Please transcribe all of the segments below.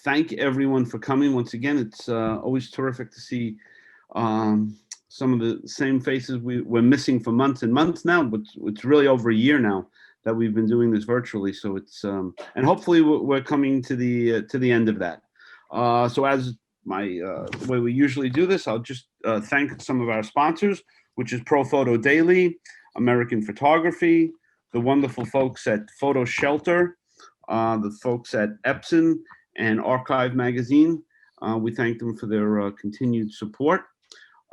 thank everyone for coming. Once again, it's always terrific to see some of the same faces we're missing for months and months now, but it's really over a year now that we've been doing this virtually. So it's and hopefully we're coming to the end of that. So as the way we usually do this, I'll just thank some of our sponsors, which is Pro Photo Daily, American Photography, the wonderful folks at Photo Shelter, the folks at Epson and Archive Magazine. We thank them for their continued support.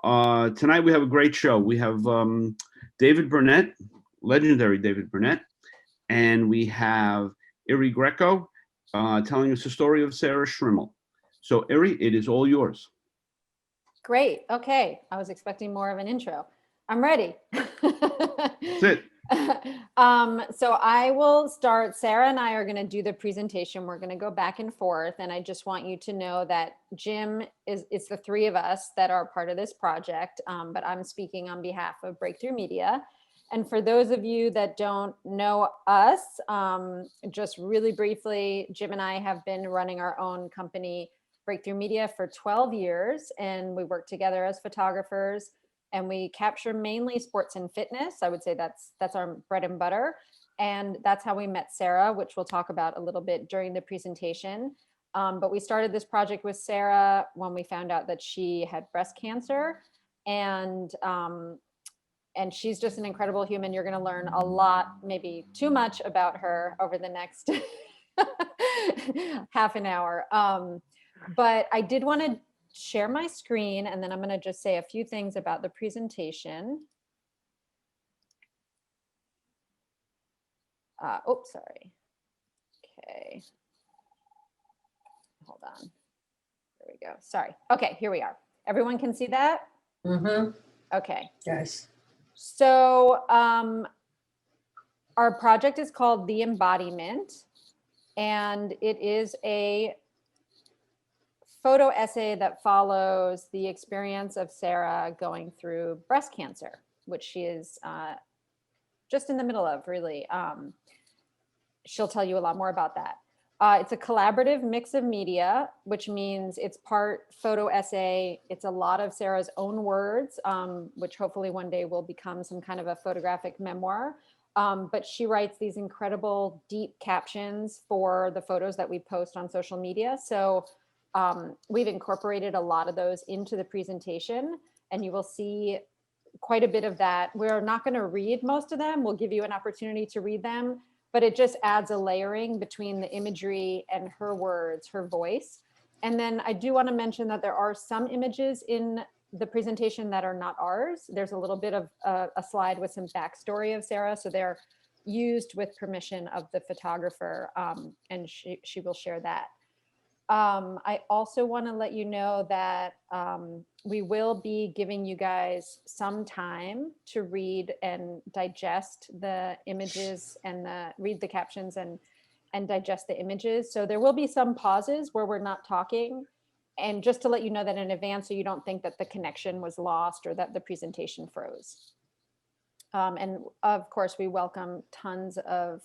Tonight we have a great show. We have David Burnett, legendary David Burnett, and we have Iri Greco telling us the story of Sarrah Srimel. So Iri, it is all yours. Great. Okay. I was expecting more of an intro. I'm ready. That's it. So I will start. Sarrah and I are going to do the presentation. We're going to go back and forth. And I just want you to know that Jim it's the three of us that are part of this project. But I'm speaking on behalf of Breakthrough Media. And for those of you that don't know us, just really briefly, Jim and I have been running our own company, Breakthrough Media, for 12 years. And we work together as photographers. And we capture mainly sports and fitness. I would say that's our bread and butter. And that's how we met Sarrah, which we'll talk about a little bit during the presentation. But we started this project with Sarrah when we found out that she had breast cancer. And she's just an incredible human. You're going to learn a lot, maybe too much about her over the next half an hour. But I did want to share my screen, and then I'm going to just say a few things about the presentation. Sorry. Okay. Hold on. There we go. Sorry. Okay, here we are. Everyone can see that? Mm-hmm. Okay. Yes. So our project is called The Embodiment, and it is a photo essay that follows the experience of Sarrah going through breast cancer, which she is just in the middle of, really. She'll tell you a lot more about that. It's a collaborative mix of media, which means it's part photo essay. It's a lot of Sarrah's own words, which hopefully one day will become some kind of a photographic memoir. But she writes these incredible deep captions for the photos that we post on social media. So we've incorporated a lot of those into the presentation, and you will see quite a bit of that. We're not going to read most of them. We'll give you an opportunity to read them, but it just adds a layering between the imagery and her words, her voice. And then I do want to mention that there are some images in the presentation that are not ours. There's a little bit of a slide with some backstory of Sarrah. So they're used with permission of the photographer, and she will share that. I also want to let you know that we will be giving you guys some time to read and digest the images and read the captions and digest the images. So there will be some pauses where we're not talking. And just to let you know that in advance, so you don't think that the connection was lost or that the presentation froze. And of course, we welcome tons of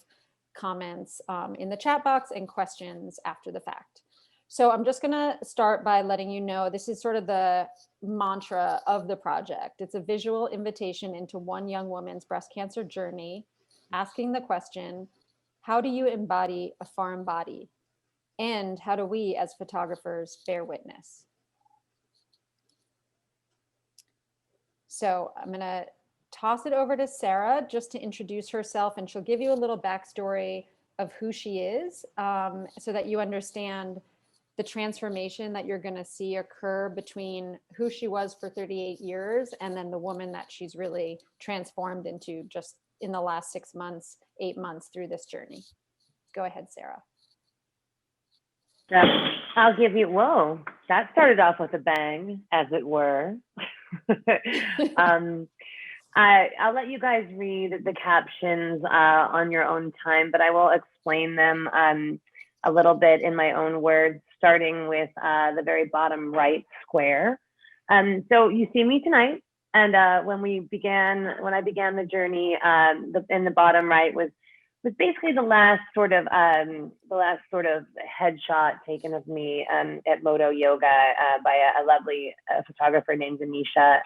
comments in the chat box and questions after the fact. So I'm just going to start by letting you know, this is sort of the mantra of the project. It's a visual invitation into one young woman's breast cancer journey, asking the question, how do you embody a foreign body? And how do we as photographers bear witness? So I'm going to toss it over to Sarrah just to introduce herself, and she'll give you a little backstory of who she is, so that you understand the transformation that you're going to see occur between who she was for 38 years and then the woman that she's really transformed into just in the last 6 months, 8 months through this journey. Go ahead, Sarrah. I'll give you, whoa, that started off with a bang, as it were. I'll let you guys read the captions on your own time, but I will explain them a little bit in my own words, starting with the very bottom right square. So you see me tonight, and when I began the journey, in the bottom right was was basically the last sort of headshot taken of me at Moto Yoga by a lovely photographer named Anisha.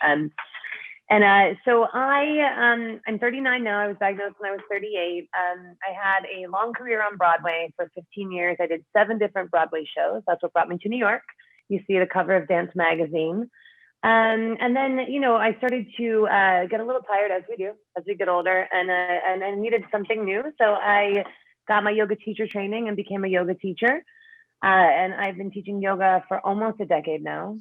So I'm 39 now. I was diagnosed when I was 38. I had a long career on Broadway for 15 years. I did 7 different Broadway shows. That's what brought me to New York. You see the cover of Dance Magazine. And then, I started to get a little tired, as we do, as we get older, and I needed something new. So I got my yoga teacher training and became a yoga teacher. And I've been teaching yoga for almost a decade now.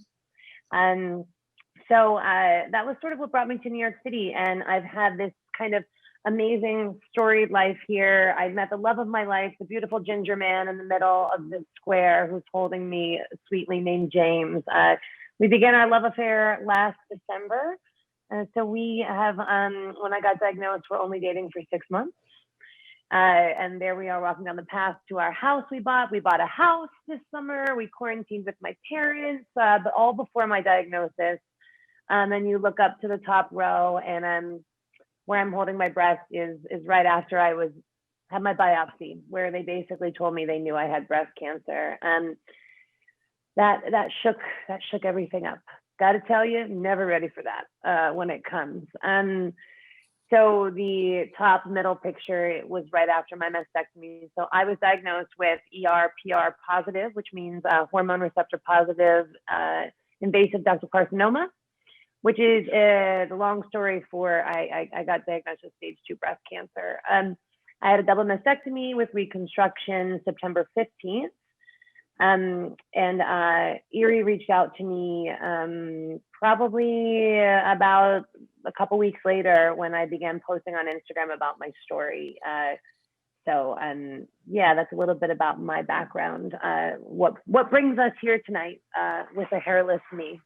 So that was sort of what brought me to New York City. And I've had this kind of amazing storied life here. I met the love of my life, the beautiful ginger man in the middle of the square who's holding me sweetly named James. We began our love affair last December. So we have, when I got diagnosed, we're only dating for 6 months. And there we are walking down the path to our house we bought. We bought a house this summer. We quarantined with my parents, but all before my diagnosis. And you look up to the top row, and where I'm holding my breast is right after I had my biopsy, where they basically told me they knew I had breast cancer. That shook everything up. Got to tell you, never ready for that when it comes. So the top middle picture, it was right after my mastectomy. So I was diagnosed with ER/PR positive, which means hormone receptor positive invasive ductal carcinoma, which is the long story for I got diagnosed with stage 2 breast cancer. I had a double mastectomy with reconstruction September 15th. And Iri reached out to me probably about a couple weeks later when I began posting on Instagram about my story. So that's a little bit about my background. What brings us here tonight with a hairless me.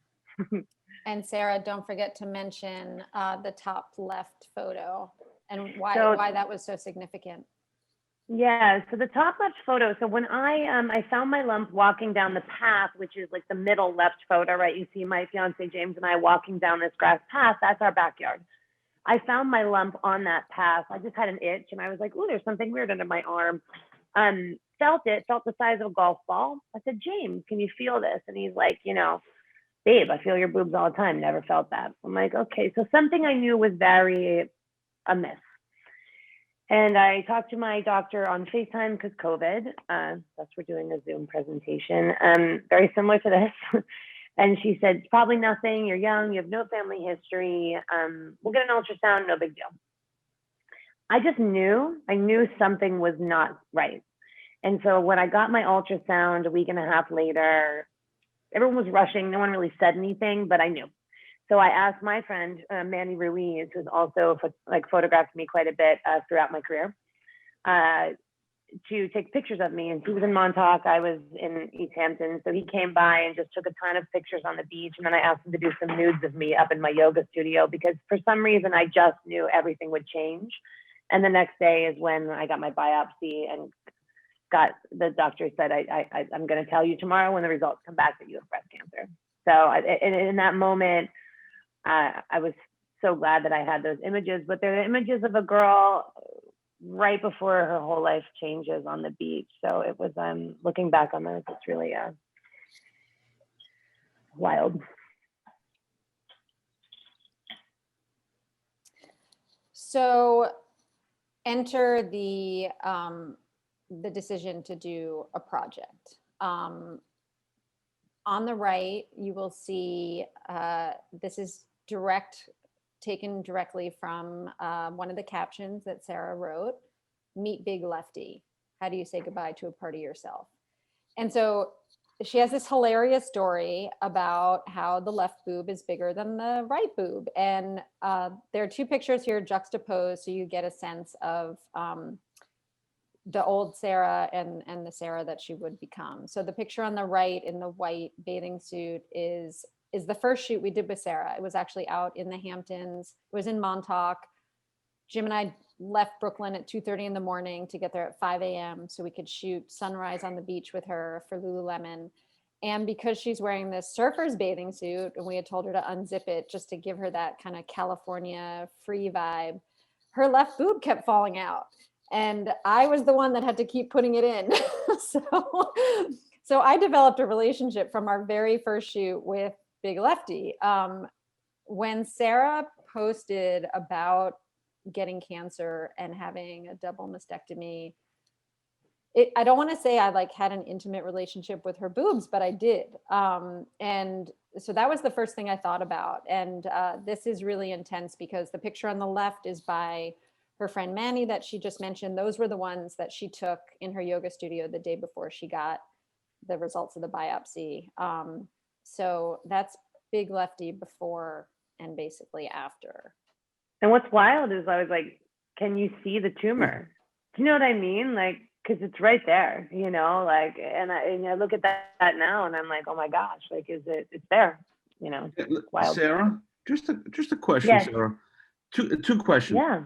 And Sarah, don't forget to mention the top left photo and why that was so significant. Yeah, so the top left photo, so when I found my lump walking down the path, which is like the middle left photo, right? You see my fiance James and I walking down this grass path, that's our backyard. I found my lump on that path. I just had an itch and I was like, oh, there's something weird under my arm. Felt the size of a golf ball. I said, James, can you feel this? And he's like, babe, I feel your boobs all the time. Never felt that. I'm like, okay, so something I knew was very amiss. And I talked to my doctor on FaceTime because COVID, that's we're doing a Zoom presentation, very similar to this. And she said, probably nothing, you're young, you have no family history, we'll get an ultrasound, no big deal. I knew something was not right. And so when I got my ultrasound a week and a half later, everyone was rushing, no one really said anything, but I knew. So I asked my friend, Manny Ruiz, who's also photographed me quite a bit throughout my career, to take pictures of me. And he was in Montauk, I was in East Hampton. So he came by and just took a ton of pictures on the beach. And then I asked him to do some nudes of me up in my yoga studio, because for some reason I just knew everything would change. And the next day is when I got my biopsy and the doctor said, I'm going to tell you tomorrow when the results come back that you have breast cancer. So in that moment, I was so glad that I had those images, but they're the images of a girl right before her whole life changes on the beach. So it was, looking back on those, it's really wild. So enter the decision to do a project. On the right, you will see, this is taken directly from one of the captions that Sarrah wrote, "Meet Big Lefty. How do you say goodbye to a part of yourself?" And so she has this hilarious story about how the left boob is bigger than the right boob. And there are 2 pictures here juxtaposed, so you get a sense of the old Sarrah and the Sarrah that she would become. So the picture on the right in the white bathing suit is the first shoot we did with Sarrah. It was actually out in the Hamptons. It was in Montauk. Jim and I left Brooklyn at 2:30 in the morning to get there at 5 a.m. so we could shoot sunrise on the beach with her for Lululemon. And because she's wearing this surfer's bathing suit, and we had told her to unzip it just to give her that kind of California free vibe, her left boob kept falling out. And I was the one that had to keep putting it in. So I developed a relationship from our very first shoot with Big Lefty. When Sarrah posted about getting cancer and having a double mastectomy, I don't want to say I like had an intimate relationship with her boobs, but I did. And so that was the first thing I thought about. And this is really intense because the picture on the left is by her friend Manny that she just mentioned. Those were the ones that she took in her yoga studio the day before she got the results of the biopsy. So that's Big Lefty before and basically after. And what's wild is I was like, can you see the tumor? Do you know what I mean? Like, because it's right there, you know, like, and I look at that now and I'm like, oh my gosh, like, it's there, you know, wild. Sarrah, just a question, Yes. Sarrah. Two questions. Yeah.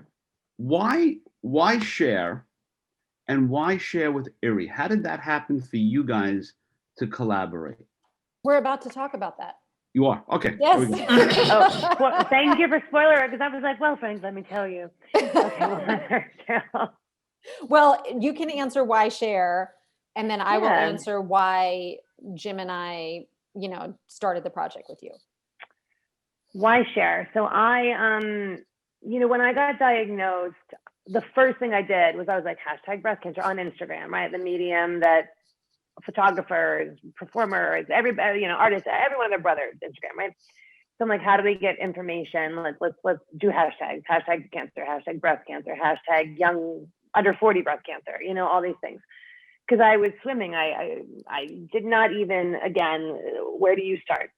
Why share, and why share with Iri? How did that happen for you guys to collaborate? We're about to talk about that. You are? Okay. Yes. Well, thank you for spoiler, because I was like, well, friends, let me tell you. Okay, well, you can answer why share, and then I will answer why Jim and I, started the project with you. Why share? So I, when I got diagnosed, the first thing I did was I was like, hashtag breast cancer on Instagram, right? The medium that photographers, performers, everybody, artists, everyone and their brother, Instagram, right? So I'm like, how do we get information? Let's do hashtags, hashtag cancer, hashtag breast cancer, hashtag young under 40 breast cancer, all these things. Because I was swimming, I did not even, again, where do you start?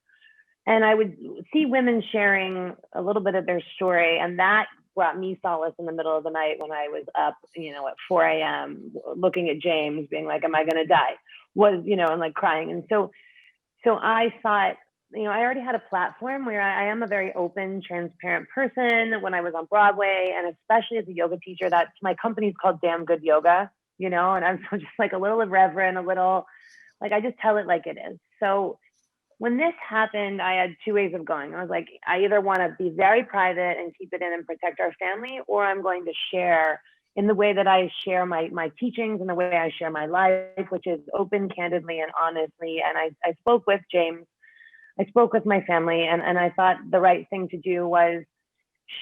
And I would see women sharing a little bit of their story, and that brought me solace in the middle of the night when I was up, at 4 a.m. looking at James, being like, am I going to die? And like crying. And so I thought, I already had a platform where I am a very open, transparent person. When I was on Broadway, and especially as a yoga teacher, that's my company's called Damn Good Yoga, and I'm just like a little irreverent, a little like, I just tell it like it is. So when this happened, I had two ways of going. I was like, I either want to be very private and keep it in and protect our family, or I'm going to share in the way that I share my teachings and the way I share my life, which is open, candidly, and honestly. And I spoke with James, I spoke with my family, and I thought the right thing to do was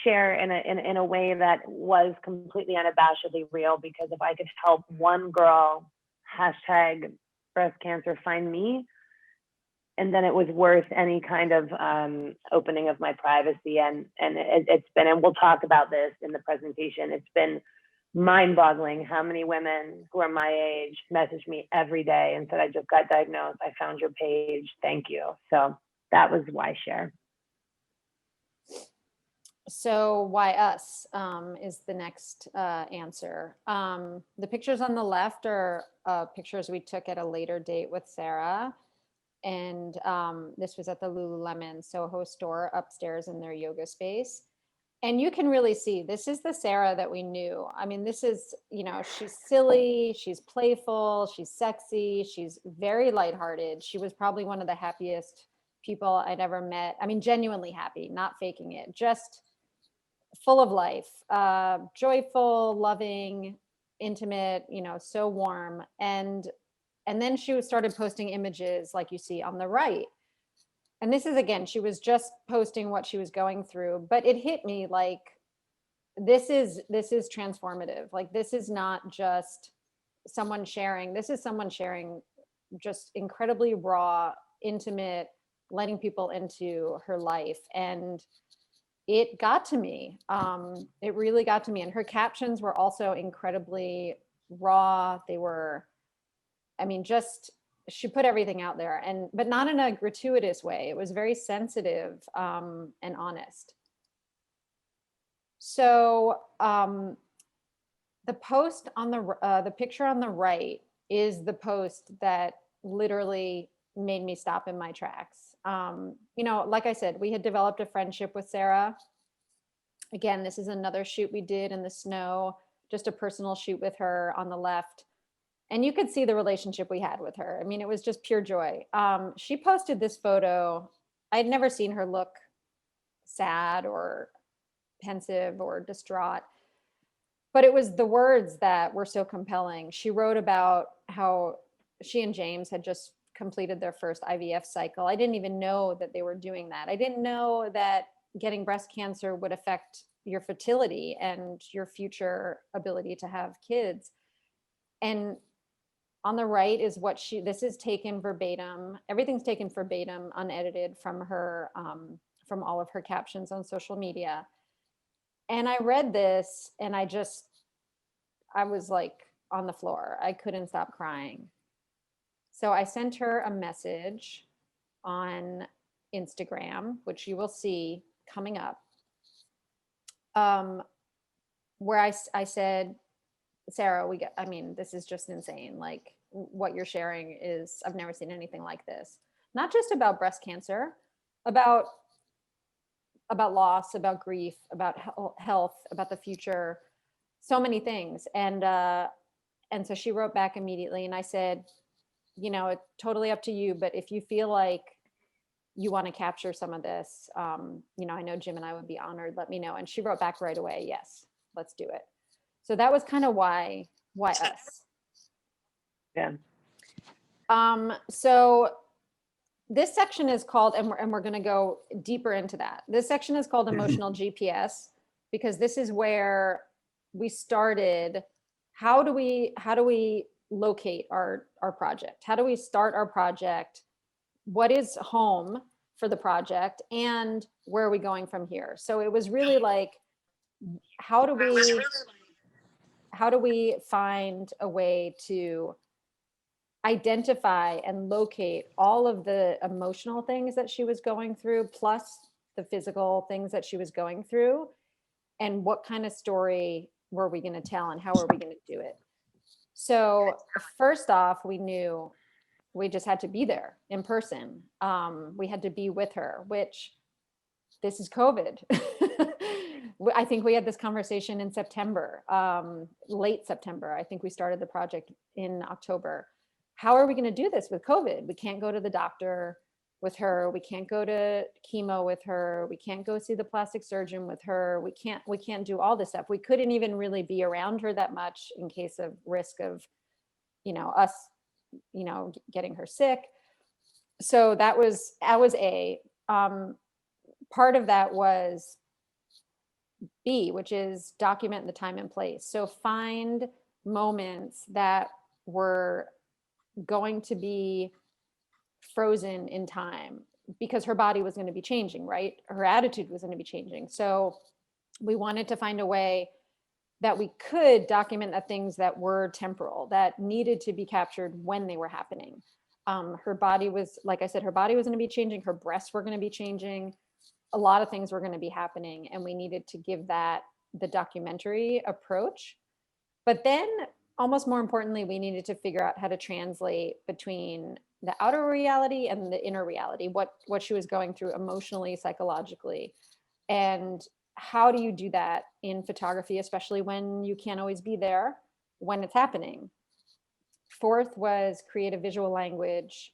share in a way that was completely unabashedly real, because if I could help one girl, hashtag breast cancer, find me, and then it was worth any kind of opening of my privacy. And it's been, and we'll talk about this in the presentation, it's been mind-boggling how many women who are my age message me every day and said, I just got diagnosed, I found your page, thank you. So that was why share. So why us is the next answer. The pictures on the left are pictures we took at a later date with Sarrah. And this was at the Lululemon Soho store upstairs in their yoga space. And you can really see, this is the Sarrah that we knew. I mean, this is, she's silly, she's playful, she's sexy, she's very lighthearted. She was probably one of the happiest people I'd ever met. I mean, genuinely happy, not faking it, just full of life, joyful, loving, intimate, so warm. And then she started posting images like you see on the right. And this is, again, she was just posting what she was going through, but it hit me like, this is transformative. Like, this is not just someone sharing, this is someone sharing just incredibly raw, intimate, letting people into her life. And it got to me. It really got to me. And her captions were also incredibly raw. They were, she put everything out there, but not in a gratuitous way. It was very sensitive and honest. So the post on the picture on the right is the post that literally made me stop in my tracks. Like I said, we had developed a friendship with Sarrah. Again, this is another shoot we did in the snow, just a personal shoot with her on the left. And you could see the relationship we had with her. I mean, it was just pure joy. She posted this photo. I had never seen her look sad or pensive or distraught. but it was the words that were so compelling. She wrote about how she and James had just completed their first IVF cycle. I didn't even know that they were doing that. I didn't know that getting breast cancer would affect your fertility and your future ability to have kids. And on the right is this is taken verbatim. Everything's taken verbatim, unedited from her, from all of her captions on social media. And I read this and I was like on the floor. I couldn't stop crying. So I sent her a message on Instagram, which you will see coming up, where I said, Sarrah, this is just insane. Like what you're sharing I've never seen anything like this. Not just about breast cancer, about loss, about grief, about health, about the future, so many things. And so she wrote back immediately and I said, it's totally up to you, but if you feel like you want to capture some of this, I know Jim and I would be honored, let me know. And she wrote back right away, yes, let's do it. So that was kind of why us. Yeah. So this section is called, and we're going to go deeper into that. This section is called Emotional GPS, because this is where we started. How do we locate our project? How do we start our project? What is home for the project, and where are we going from here? So it was really like, how do we find a way to identify and locate all of the emotional things that she was going through, plus the physical things that she was going through, and what kind of story were we going to tell, and how are we going to do it? So first off, we knew we just had to be there in person. We had to be with her, which this is COVID. I think we had this conversation in September, late September. I think we started the project in October. How are we going to do this with COVID? We can't go to the doctor with her. We can't go to chemo with her. We can't go see the plastic surgeon with her. We can't do all this stuff. We couldn't even really be around her that much in case of risk of, us, getting her sick. So that was A. Part of that was B, which is document the time and place. So find moments that were going to be frozen in time, because her body was going to be changing, right? Her attitude was going to be changing. So we wanted to find a way that we could document the things that were temporal, that needed to be captured when they were happening. Her body was, like I said, her body was going to be changing. Her breasts were going to be changing. A lot of things were going to be happening, and we needed to give that the documentary approach. But then, almost more importantly, we needed to figure out how to translate between the outer reality and the inner reality, what she was going through emotionally, psychologically. And how do you do that in photography, especially when you can't always be there when it's happening? Fourth was create a visual language.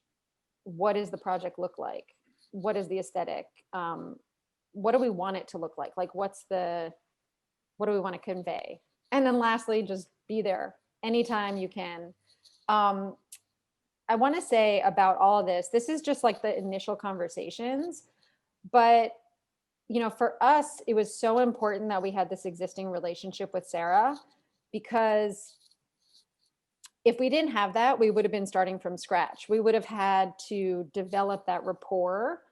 What does the project look like? What is the aesthetic? What do we want it to look like? Like, what do we want to convey? And then lastly, just be there anytime you can. I want to say about all of this is just like the initial conversations, but for us, it was so important that we had this existing relationship with Sarrah, because if we didn't have that, we would have been starting from scratch. We would have had to develop that rapport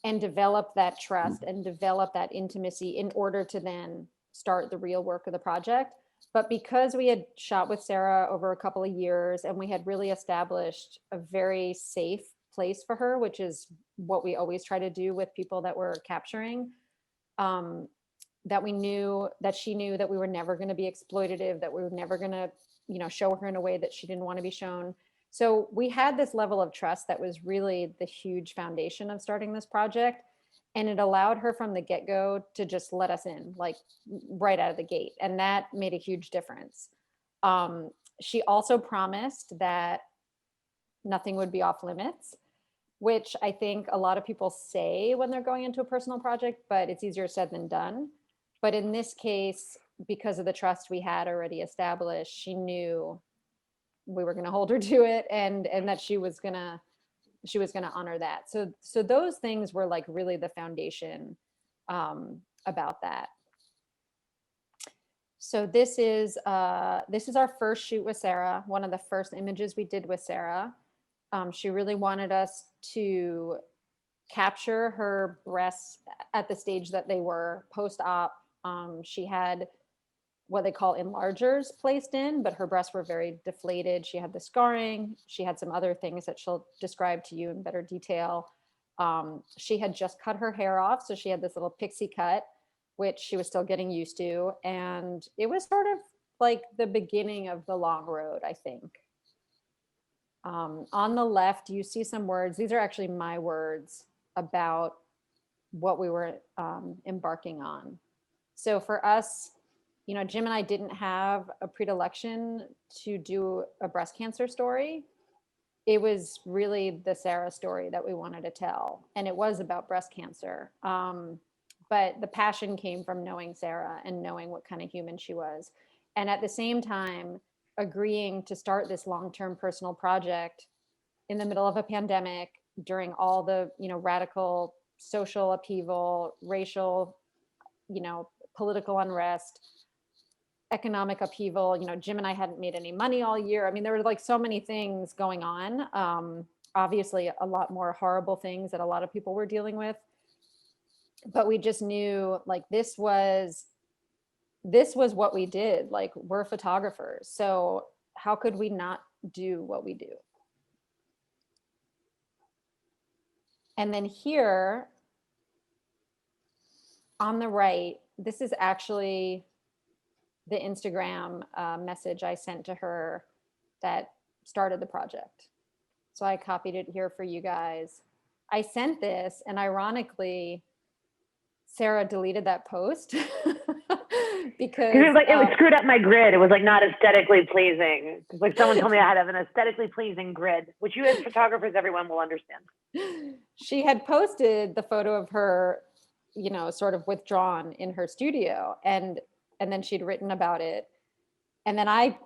and develop that trust and develop that intimacy in order to then start the real work of the project. But because we had shot with Sarrah over a couple of years and we had really established a very safe place for her, which is what we always try to do with people that we're capturing, that we knew, that she knew that we were never going to be exploitative, that we were never going to, show her in a way that she didn't want to be shown. So we had this level of trust that was really the huge foundation of starting this project. And it allowed her from the get-go to just let us in, like right out of the gate. And that made a huge difference. She also promised that nothing would be off limits, which I think a lot of people say when they're going into a personal project, but it's easier said than done. But in this case, because of the trust we had already established, she knew we were going to hold her to it, and that she was going to honor that. So those things were like really the foundation about that. So this is our first shoot with Sarrah, one of the first images we did with Sarrah. She really wanted us to capture her breasts at the stage that they were post-op. She had what they call enlargers placed in, but her breasts were very deflated. She had the scarring. She had some other things that she'll describe to you in better detail. She had just cut her hair off, so she had this little pixie cut, which she was still getting used to. And it was sort of like the beginning of the long road, I think. On the left, you see some words. These are actually my words about what we were embarking on. So for us, you know, Jim and I didn't have a predilection to do a breast cancer story. It was really the Sarrah story that we wanted to tell. And it was about breast cancer. But the passion came from knowing Sarrah and knowing what kind of human she was. And at the same time, agreeing to start this long-term personal project in the middle of a pandemic, during all the, you know, radical social upheaval, racial, you know, political unrest, economic upheaval. You know, Jim and I hadn't made any money all year. I mean, there were like so many things going on. Obviously, a lot more horrible things that a lot of people were dealing with. But we just knew like this was what we did. Like, we're photographers. So how could we not do what we do? And then here on the right, this is actually the Instagram message I sent to her that started the project. So I copied it here for you guys. I sent this, and ironically, Sarrah deleted that post because it was like, it was screwed up my grid. It was like not aesthetically pleasing. It's like someone told me I had to have an aesthetically pleasing grid, which you as photographers, everyone will understand. She had posted the photo of her, you know, sort of withdrawn in her studio, and then she'd written about it. And then I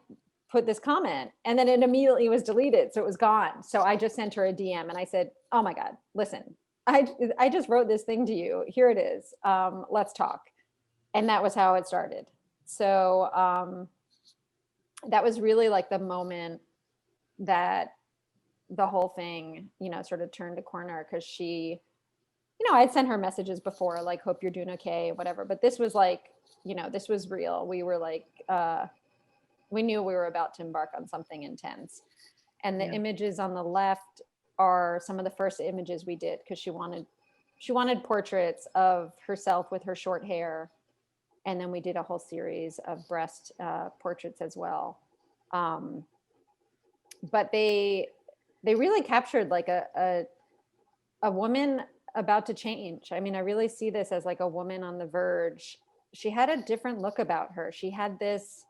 put this comment, and then it immediately was deleted. So it was gone. So I just sent her a DM and I said, oh my God, listen, I just wrote this thing to you. Here it is. Let's talk. And that was how it started. So that was really like the moment that the whole thing, you know, sort of turned a corner, because she, you know, I'd sent her messages before, like, hope you're doing okay, whatever. But this was like, you know, this was real. We were like, we knew we were about to embark on something intense. And the images on the left are some of the first images we did, because she wanted portraits of herself with her short hair. And then we did a whole series of breast portraits as well. But they really captured like a woman about to change. I mean, I really see this as like a woman on the verge. She had a different look about her. She had this,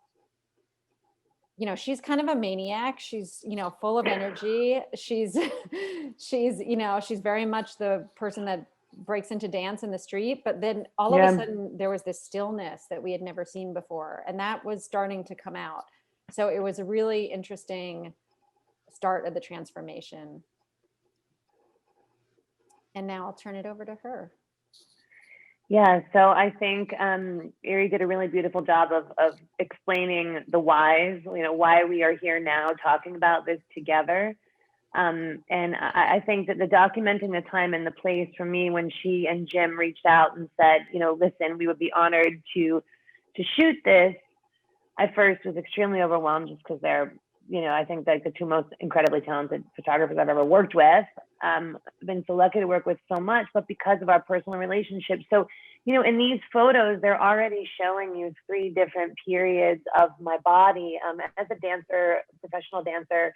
you know, she's kind of a maniac. She's, you know, full of energy. She's, you know, she's very much the person that breaks into dance in the street. But then all of a sudden there was this stillness that we had never seen before. And that was starting to come out. So it was a really interesting start of the transformation. And now I'll turn it over to her. Yeah, so I think Iri did a really beautiful job of explaining the whys, you know, why we are here now talking about this together. And I think that the documenting the time and the place for me, when she and Jim reached out and said, you know, listen, we would be honored to shoot this, I first was extremely overwhelmed, just because they're, you know, I think like the two most incredibly talented photographers I've ever worked with. I've been so lucky to work with so much, but because of our personal relationship. So, you know, in these photos, they're already showing you 3 different periods of my body. As a dancer, professional dancer,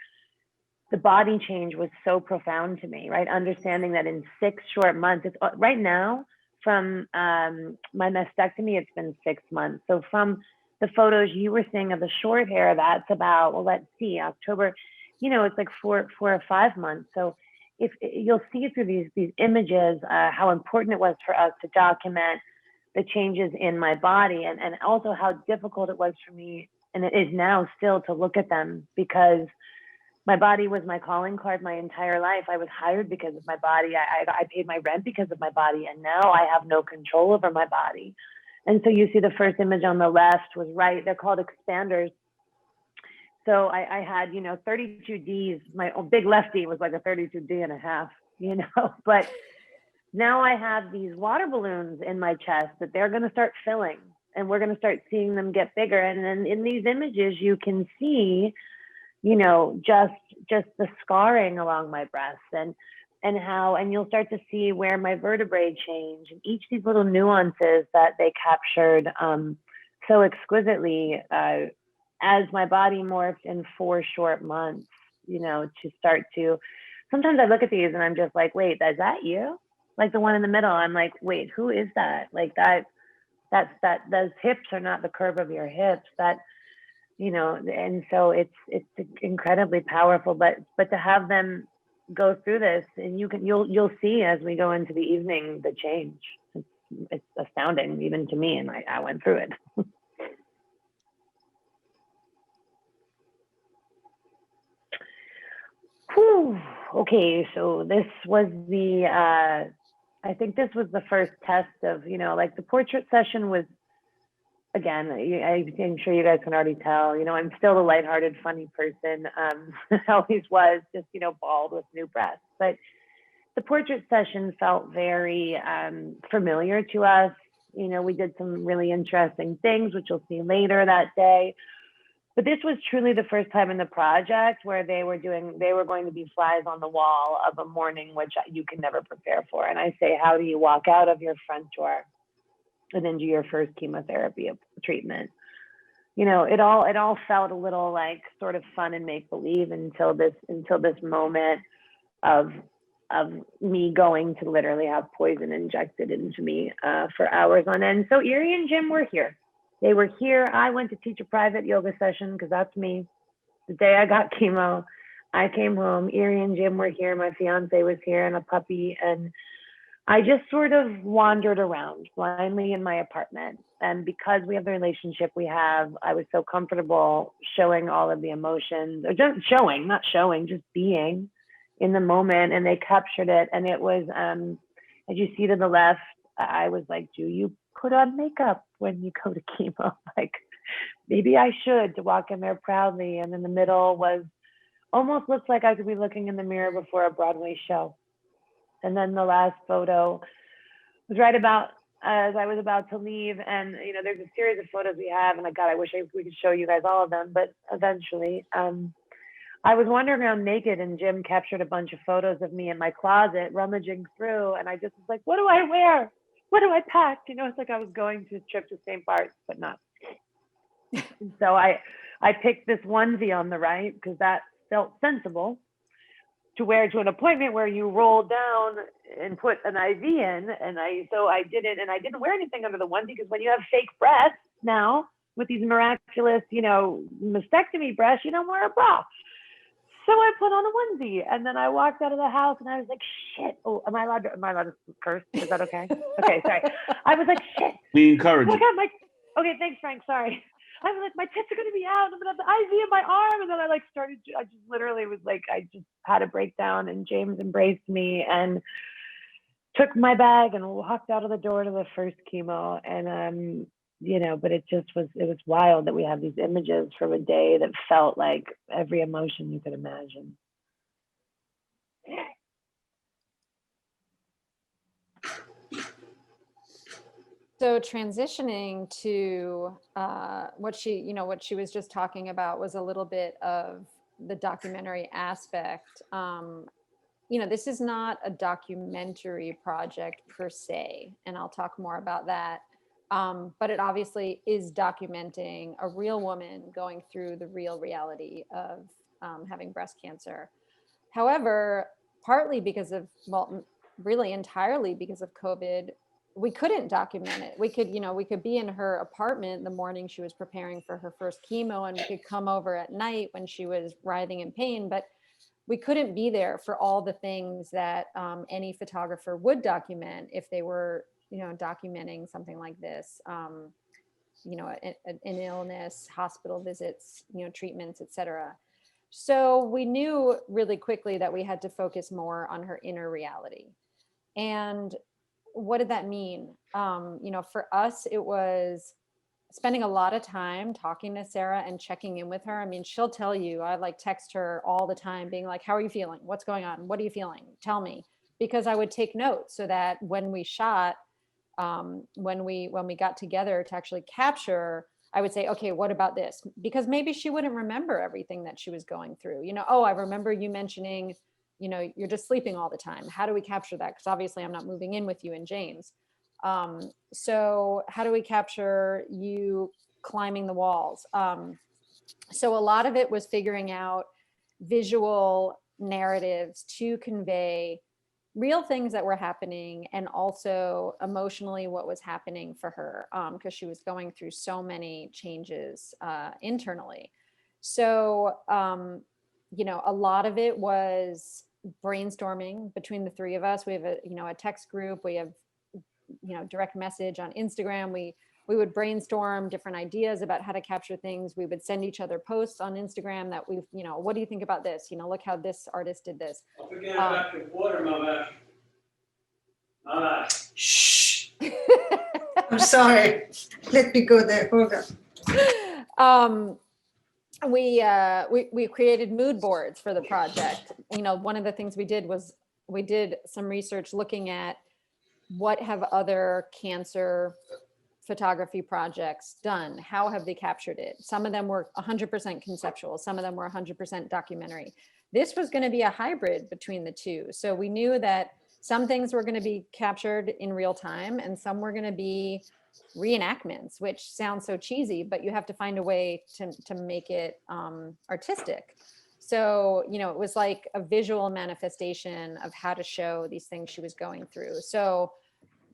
the body change was so profound to me, right? Understanding that in 6 short months, it's right now from my mastectomy, it's been 6 months. So from the photos you were seeing of the short hair, that's about, well, let's see, October, you know, it's like 4 or 5 months. So if you'll see through these images, how important it was for us to document the changes in my body, and also how difficult it was for me, and it is now still, to look at them, because my body was my calling card my entire life. I was hired because of my body. I paid my rent because of my body, and now I have no control over my body. And so you see the first image on the left was right. They're called expanders. So I had, 32 Ds. My big lefty was like a 32D and a half, but now I have these water balloons in my chest that they're going to start filling, and we're going to start seeing them get bigger. And then in these images, you can see, just the scarring along my breasts, and you'll start to see where my vertebrae change, and each of these little nuances that they captured so exquisitely as my body morphed in 4 short months, to start to, sometimes I look at these and I'm just like, wait, is that you? Like the one in the middle, I'm like, wait, who is that? Like those hips are not the curve of your hips, and so it's incredibly powerful, but to have them go through this, and you'll see as we go into the evening, the change. It's astounding even to me, and I went through it. Whew. Okay, so this was I think this was the first test of, like the portrait session was, again, I'm sure you guys can already tell, I'm still a lighthearted, funny person. I always was, just, bald with new breasts. But the portrait session felt very familiar to us. We did some really interesting things, which you'll see later that day. But this was truly the first time in the project where they were going to be flies on the wall of a morning, which you can never prepare for. And I say, how do you walk out of your front door and into your first chemotherapy treatment? It all felt a little like sort of fun and make believe until this moment of me going to literally have poison injected into me for hours on end. So Iri and Jim were here. They were here. I went to teach a private yoga session because that's me. The day I got chemo, I came home. Iri and Jim were here. My fiance was here, and a puppy. And I just sort of wandered around blindly in my apartment. And because we have the relationship we have, I was so comfortable showing all of the emotions, or just not showing, just being in the moment. And they captured it. And it was, as you see to the left, I was like, do you put on makeup when you go to chemo? Like, maybe I should, to walk in there proudly. And in the middle was, almost looks like I could be looking in the mirror before a Broadway show. And then the last photo was right about as I was about to leave. And, there's a series of photos we have, and God, I wish we could show you guys all of them, but eventually, I was wandering around naked, and Jim captured a bunch of photos of me in my closet, rummaging through, and I just was like, what do I wear? What do I pack? It's like I was going to a trip to St. Bart's, but not. So I picked this onesie on the right because that felt sensible to wear to an appointment where you roll down and put an IV in. And so I did it, and I didn't wear anything under the onesie because when you have fake breasts now with these miraculous, mastectomy breasts, you don't wear a bra. So I put on a onesie, and then I walked out of the house, and I was like, shit. Oh, am I allowed to curse? Is that okay? Okay, sorry. I was like, shit. We encourage oh it. God, okay, thanks, Frank. Sorry. I was like, my tits are going to be out. I'm going to have the IV in my arm. And then I just literally was like, I just had a breakdown, and James embraced me and took my bag and walked out of the door to the first chemo. And, but it was wild that we have these images from a day that felt like every emotion you could imagine. So transitioning to what she was just talking about was a little bit of the documentary aspect. This is not a documentary project per se, and I'll talk more about that. But it obviously is documenting a real woman going through the real reality of having breast cancer. However, partly because of, really entirely because of COVID, we couldn't document it. We could be in her apartment the morning she was preparing for her first chemo, and we could come over at night when she was writhing in pain, but we couldn't be there for all the things that any photographer would document if they were documenting something like this, an illness, hospital visits, treatments, etc. So we knew really quickly that we had to focus more on her inner reality. And what did that mean? For us, it was spending a lot of time talking to Sarrah and checking in with her. I mean, she'll tell you, I like text her all the time being like, how are you feeling? What's going on? What are you feeling? Tell me. Because I would take notes so that when we shot, when we got together to actually capture, I would say, okay, what about this? Because maybe she wouldn't remember everything that she was going through. Oh, I remember you mentioning, you're just sleeping all the time. How do we capture that? Because obviously I'm not moving in with you and James. So how do we capture you climbing the walls? So a lot of it was figuring out visual narratives to convey real things that were happening, and also emotionally what was happening for her, because she was going through so many changes internally. So, a lot of it was brainstorming between the three of us. We have a text group. We have direct message on Instagram. We would brainstorm different ideas about how to capture things. We would send each other posts on Instagram that what do you think about this? Look how this artist did this. Don't forget about your water, Mother. Shh. I'm sorry. Let me go there. Hold on. We created mood boards for the project. One of the things we did was we did some research looking at what have other cancer photography projects done? How have they captured it? Some of them were 100% conceptual. Some of them were 100% documentary. This was going to be a hybrid between the two. So we knew that some things were going to be captured in real time and some were going to be reenactments, which sounds so cheesy, but you have to find a way to make it artistic. So, it was like a visual manifestation of how to show these things she was going through. So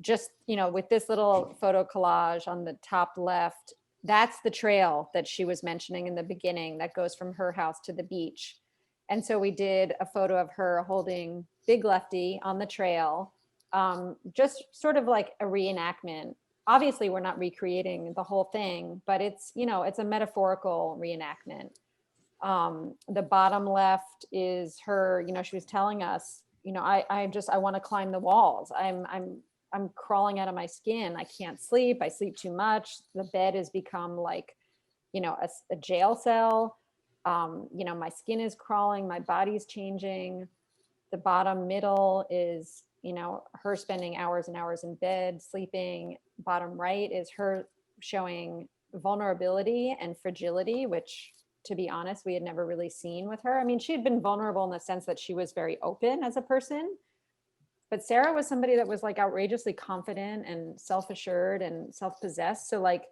just, with this little photo collage on the top left, that's the trail that she was mentioning in the beginning that goes from her house to the beach. And so we did a photo of her holding Big Lefty on the trail, just sort of like a reenactment. Obviously, we're not recreating the whole thing, but it's a metaphorical reenactment. The bottom left is her, she was telling us, I want to climb the walls. I'm crawling out of my skin. I can't sleep. I sleep too much. The bed has become like, a jail cell. My skin is crawling. My body's changing. The bottom middle is, her spending hours and hours in bed, sleeping. Bottom right is her showing vulnerability and fragility, which, to be honest, we had never really seen with her. I mean, she had been vulnerable in the sense that she was very open as a person. But Sarrah was somebody that was like outrageously confident and self-assured and self-possessed. So like,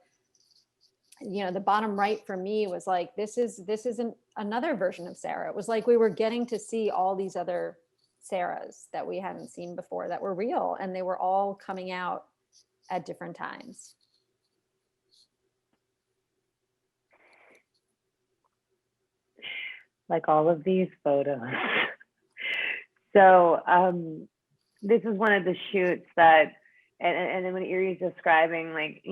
the bottom right for me was like, this isn't another version of Sarrah. It was like we were getting to see all these other Sarrahs that we hadn't seen before that were real, and they were all coming out at different times. Like all of these photos. So this is one of the shoots that, and then when Iri's describing, like,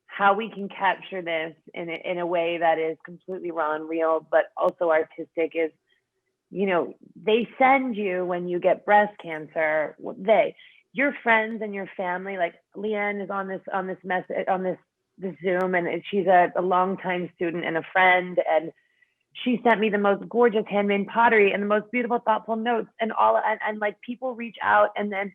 how we can capture this in a way that is completely raw and real, but also artistic is, they send you when you get breast cancer, your friends and your family, like Leanne is on this Zoom, and she's a longtime student and a friend, and she sent me the most gorgeous handmade pottery and the most beautiful, thoughtful notes, and like people reach out, and then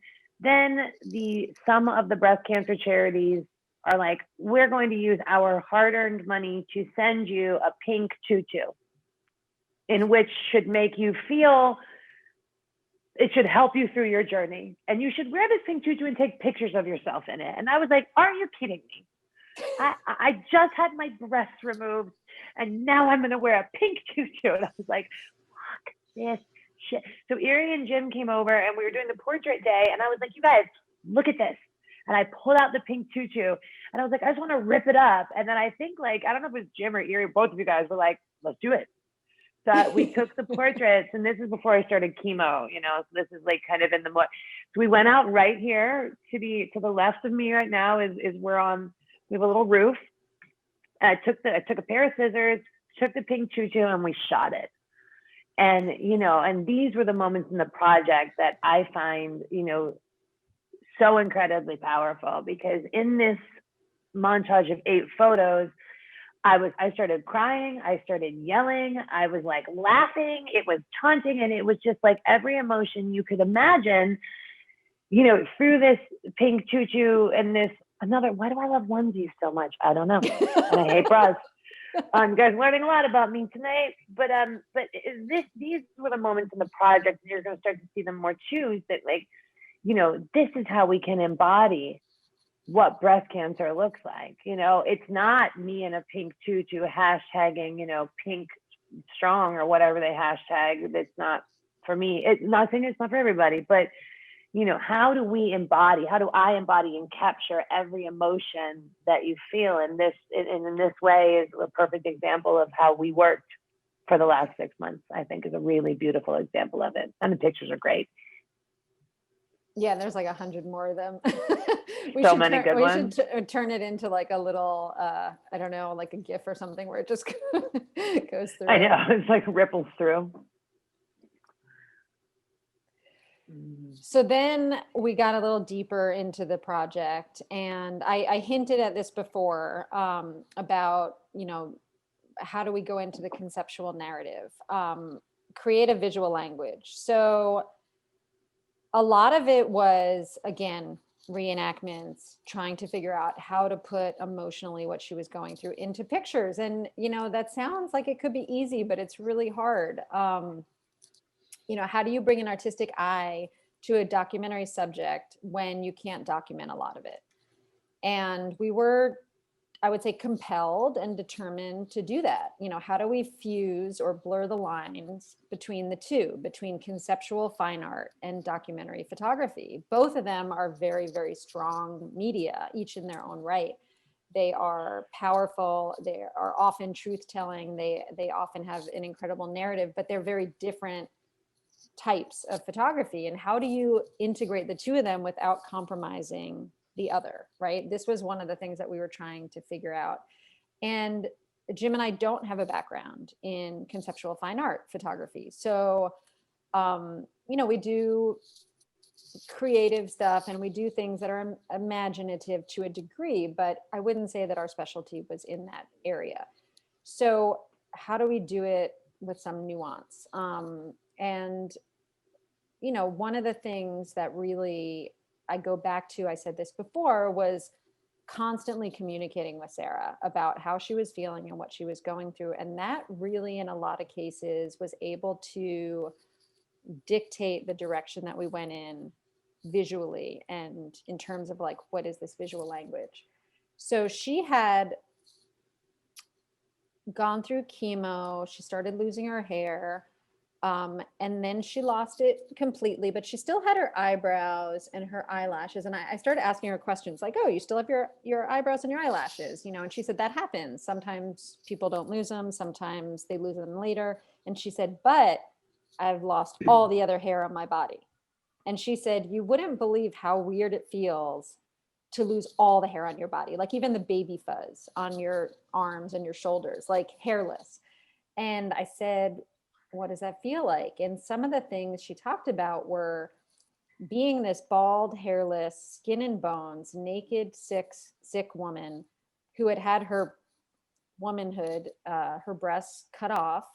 some of the breast cancer charities are like, we're going to use our hard-earned money to send you a pink tutu, in which should make you feel, it should help you through your journey, and you should wear this pink tutu and take pictures of yourself in it. And I was like, are you kidding me? I just had my breasts removed, and now I'm gonna wear a pink tutu. And I was like, fuck this shit. So Iri and Jim came over, and we were doing the portrait day, and I was like, you guys, look at this. And I pulled out the pink tutu, and I was like, I just want to rip it up. And then I think, like, I don't know if it was Jim or Iri, both of you guys were like, let's do it. that we took the portraits, and this is before I started chemo, so this is like kind of in the more, so we went out right here to the left of me right now is we have a little roof. I took a pair of scissors, took the pink choo-choo, and we shot it. And, and these were the moments in the project that I find, so incredibly powerful, because in this montage of 8 photos, I started crying, I started yelling, I was like laughing, it was taunting, and it was just like every emotion you could imagine, through this pink choo-choo and this another, why do I love onesies so much? I don't know. And I hate bras. You guys learning a lot about me tonight, but these were the moments in the project, and you're going to start to see them more too, that like, this is how we can embody what breast cancer looks like. It's not me in a pink tutu hashtagging, pink strong or whatever they hashtag. That's not for me. It's not saying it's not for everybody, but how do I embody and capture every emotion that you feel? And in this way is a perfect example of how we worked for the last 6 months. I think is a really beautiful example of it. And the pictures are great. Yeah, there's like 100 more of them. We should turn it into like a little, I don't know, like a GIF or something where it just goes through. I know, it's like ripples through. So then we got a little deeper into the project, and I hinted at this before about, how do we go into the conceptual narrative, create a visual language. So a lot of it was, again, reenactments, trying to figure out how to put emotionally what she was going through into pictures. And, that sounds like it could be easy, but it's really hard. How do you bring an artistic eye to a documentary subject when you can't document a lot of it? And we were, I would say, compelled and determined to do that. How do we fuse or blur the lines between the two, between conceptual fine art and documentary photography? Both of them are very, very strong media, each in their own right. They are powerful. They are often truth-telling. They often have an incredible narrative, but they're very different types of photography. And how do you integrate the two of them without compromising the other, right? This was one of the things that we were trying to figure out. And Jim and I don't have a background in conceptual fine art photography. So, we do creative stuff and we do things that are imaginative to a degree, but I wouldn't say that our specialty was in that area. So how do we do it with some nuance? And, one of the things that really I go back to, I said this before, was constantly communicating with Sarrah about how she was feeling and what she was going through. And that really, in a lot of cases, was able to dictate the direction that we went in visually and in terms of like, what is this visual language? So she had gone through chemo. She started losing her hair. And then she lost it completely, but she still had her eyebrows and her eyelashes. And I started asking her questions like, oh, you still have your eyebrows and your eyelashes, and she said, that happens. Sometimes people don't lose them. Sometimes they lose them later. And she said, but I've lost all the other hair on my body. And she said, you wouldn't believe how weird it feels to lose all the hair on your body, like even the baby fuzz on your arms and your shoulders, like hairless. And I said, what does that feel like? And some of the things she talked about were being this bald, hairless, skin and bones, naked, sick woman who had her womanhood, her breasts cut off.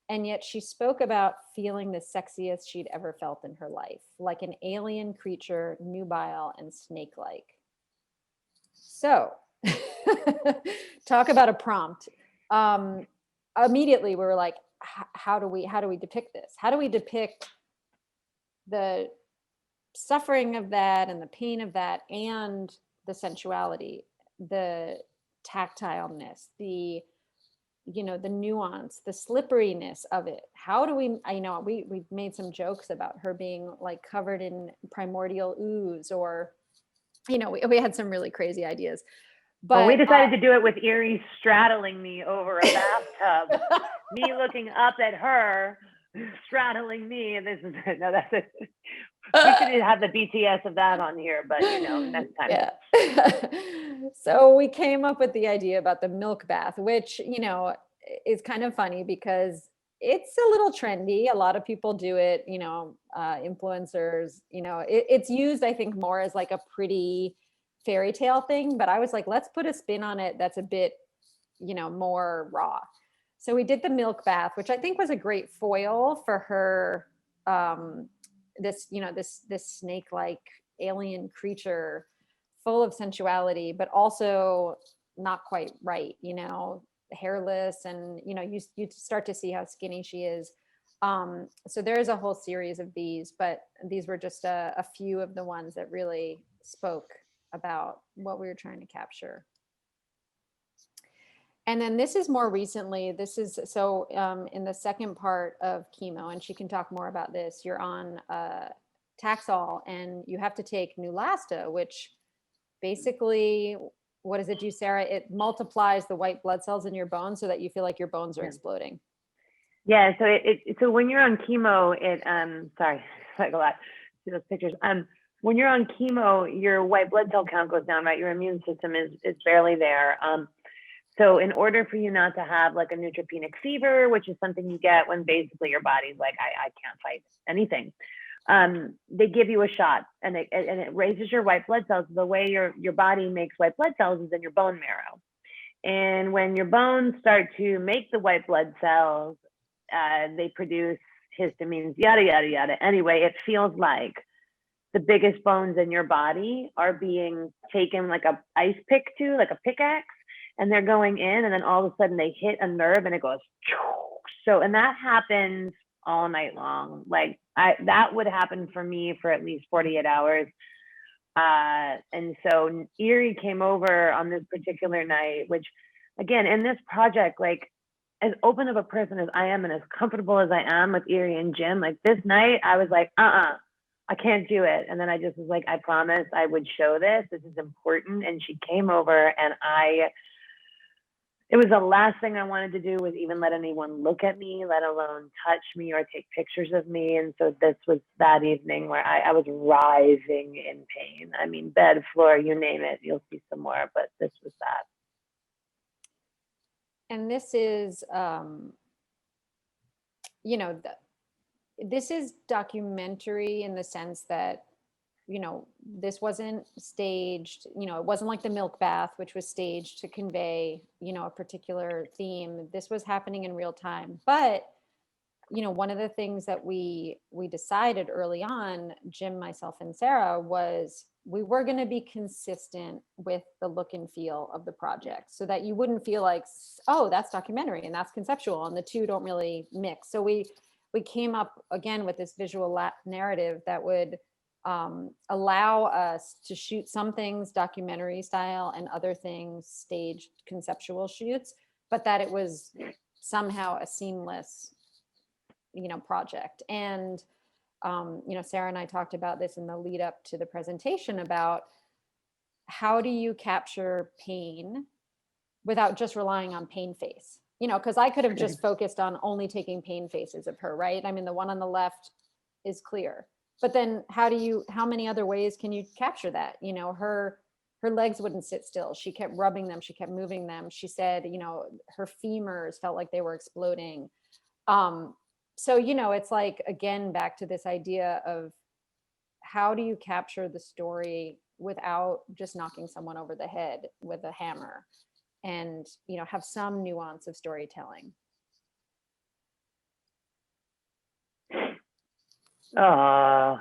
And yet she spoke about feeling the sexiest she'd ever felt in her life, like an alien creature, nubile and snake-like. So talk about a prompt. Immediately we were like, how do we depict this? How do we depict the suffering of that and the pain of that and the sensuality, the tactileness, the nuance, the slipperiness of it? How do we, we've made some jokes about her being like covered in primordial ooze, or, we had some really crazy ideas, But well, we decided to do it with Iri straddling me over a bathtub, me looking up at her, straddling me. And this is no, that's it. We should have the BTS of that on here, but next time. Yeah. So we came up with the idea about the milk bath, which, is kind of funny because it's a little trendy. A lot of people do it, influencers, it's used, I think, more as like a pretty fairy tale thing, but I was like, let's put a spin on it that's a bit, more raw. So we did the milk bath, which I think was a great foil for her, this snake-like alien creature full of sensuality, but also not quite right, hairless, and you start to see how skinny she is. So there's a whole series of these, but these were just a few of the ones that really spoke about what we were trying to capture. And then this is more recently, in the second part of chemo, and she can talk more about this, you're on Taxol and you have to take Neulasta, which basically, what does it do, Sarah? It multiplies the white blood cells in your bones so that you feel like your bones are exploding. Yeah, so when you're on chemo, sorry, like a lot, see those pictures. When you're on chemo, your white blood cell count goes down, right? Your immune system is barely there. So in order for you not to have like a neutropenic fever, which is something you get when basically your body's like, I can't fight anything, they give you a shot, and it raises your white blood cells. The way your body makes white blood cells is in your bone marrow. And when your bones start to make the white blood cells, they produce histamines, yada, yada, yada. Anyway, it feels like the biggest bones in your body are being taken like a ice pick to, like a pickaxe, and they're going in, and then all of a sudden they hit a nerve and it goes. So, and that happens all night long. Like that would happen for me for at least 48 hours. And so Iri came over on this particular night, which again, in this project, like as open of a person as I am and as comfortable as I am with Iri and Jim, like this night I was like, I can't do it. And then I just was like, I promised I would show this. This is important. And she came over, and it was the last thing I wanted to do was even let anyone look at me, let alone touch me or take pictures of me. And so this was that evening where I was writhing in pain. I mean, bed, floor, you name it. You'll see some more, but this was that. And this is, this is documentary in the sense that, this wasn't staged, it wasn't like the milk bath, which was staged to convey, a particular theme. This was happening in real time. But, one of the things that we decided early on, Jim, myself, and Sarah, was we were going to be consistent with the look and feel of the project so that you wouldn't feel like, oh, that's documentary and that's conceptual, and the two don't really mix. So we came up again with this visual narrative that would allow us to shoot some things documentary style and other things staged conceptual shoots, but that it was somehow a seamless, project. And, Sarah and I talked about this in the lead up to the presentation about how do you capture pain without just relying on pain face, because I could have just focused on only taking pain faces of her, right? I mean, the one on the left is clear. But then how many other ways can you capture that? Her legs wouldn't sit still. She kept rubbing them. She kept moving them. She said, her femurs felt like they were exploding. So, it's like, again, back to this idea of how do you capture the story without just knocking someone over the head with a hammer and, have some nuance of storytelling. Oh,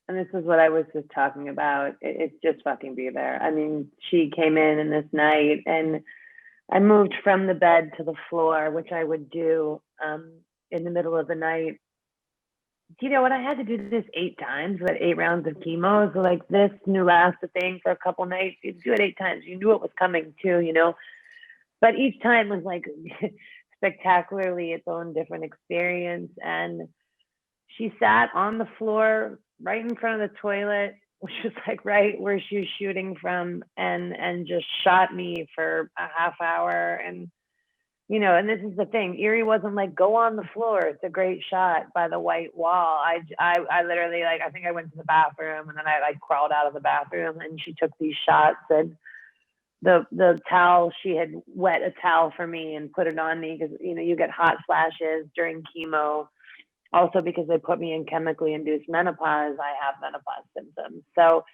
and this is what I was just talking about. It's just fucking be there. I mean, she came in this night, and I moved from the bed to the floor, which I would do in the middle of the night. You know what? I had to do this 8 times, with 8 rounds of chemo. So like this Neulasta thing for a couple nights, you do it 8 times. You knew it was coming too, But each time was like spectacularly its own different experience. And she sat on the floor right in front of the toilet, which was like right where she was shooting from, and just shot me for a half hour. And and this is the thing, Iri wasn't like, go on the floor, it's a great shot by the white wall. I literally, like, I think I went to the bathroom, and then I like crawled out of the bathroom, and she took these shots. And the towel, she had wet a towel for me and put it on me, because you get hot flashes during chemo. Also, because they put me in chemically induced menopause, I have menopause symptoms. So,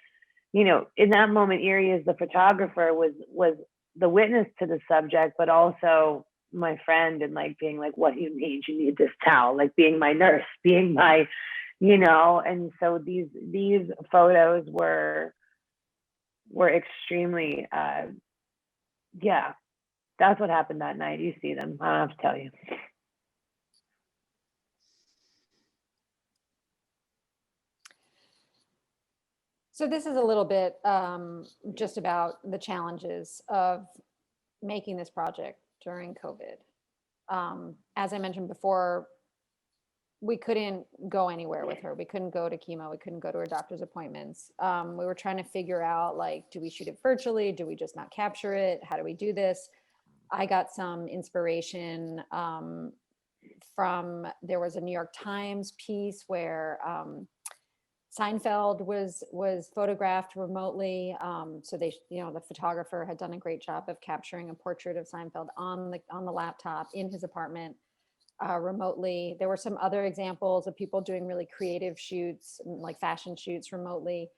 in that moment, Iri, as the photographer, was the witness to the subject, but also my friend, and like being like, what do you need? You need this towel, like being my nurse, being my, and so these photos were extremely, yeah, that's what happened that night. You see them. I don't have to tell you. So this is a little bit just about the challenges of making this project during COVID. As I mentioned before, we couldn't go anywhere with her. We couldn't go to chemo. We couldn't go to her doctor's appointments. We were trying to figure out, like, do we shoot it virtually? Do we just not capture it? How do we do this? I got some inspiration from, there was a New York Times piece where Seinfeld was photographed remotely. So they, the photographer had done a great job of capturing a portrait of Seinfeld on the laptop in his apartment remotely. There were some other examples of people doing really creative shoots, like fashion shoots remotely.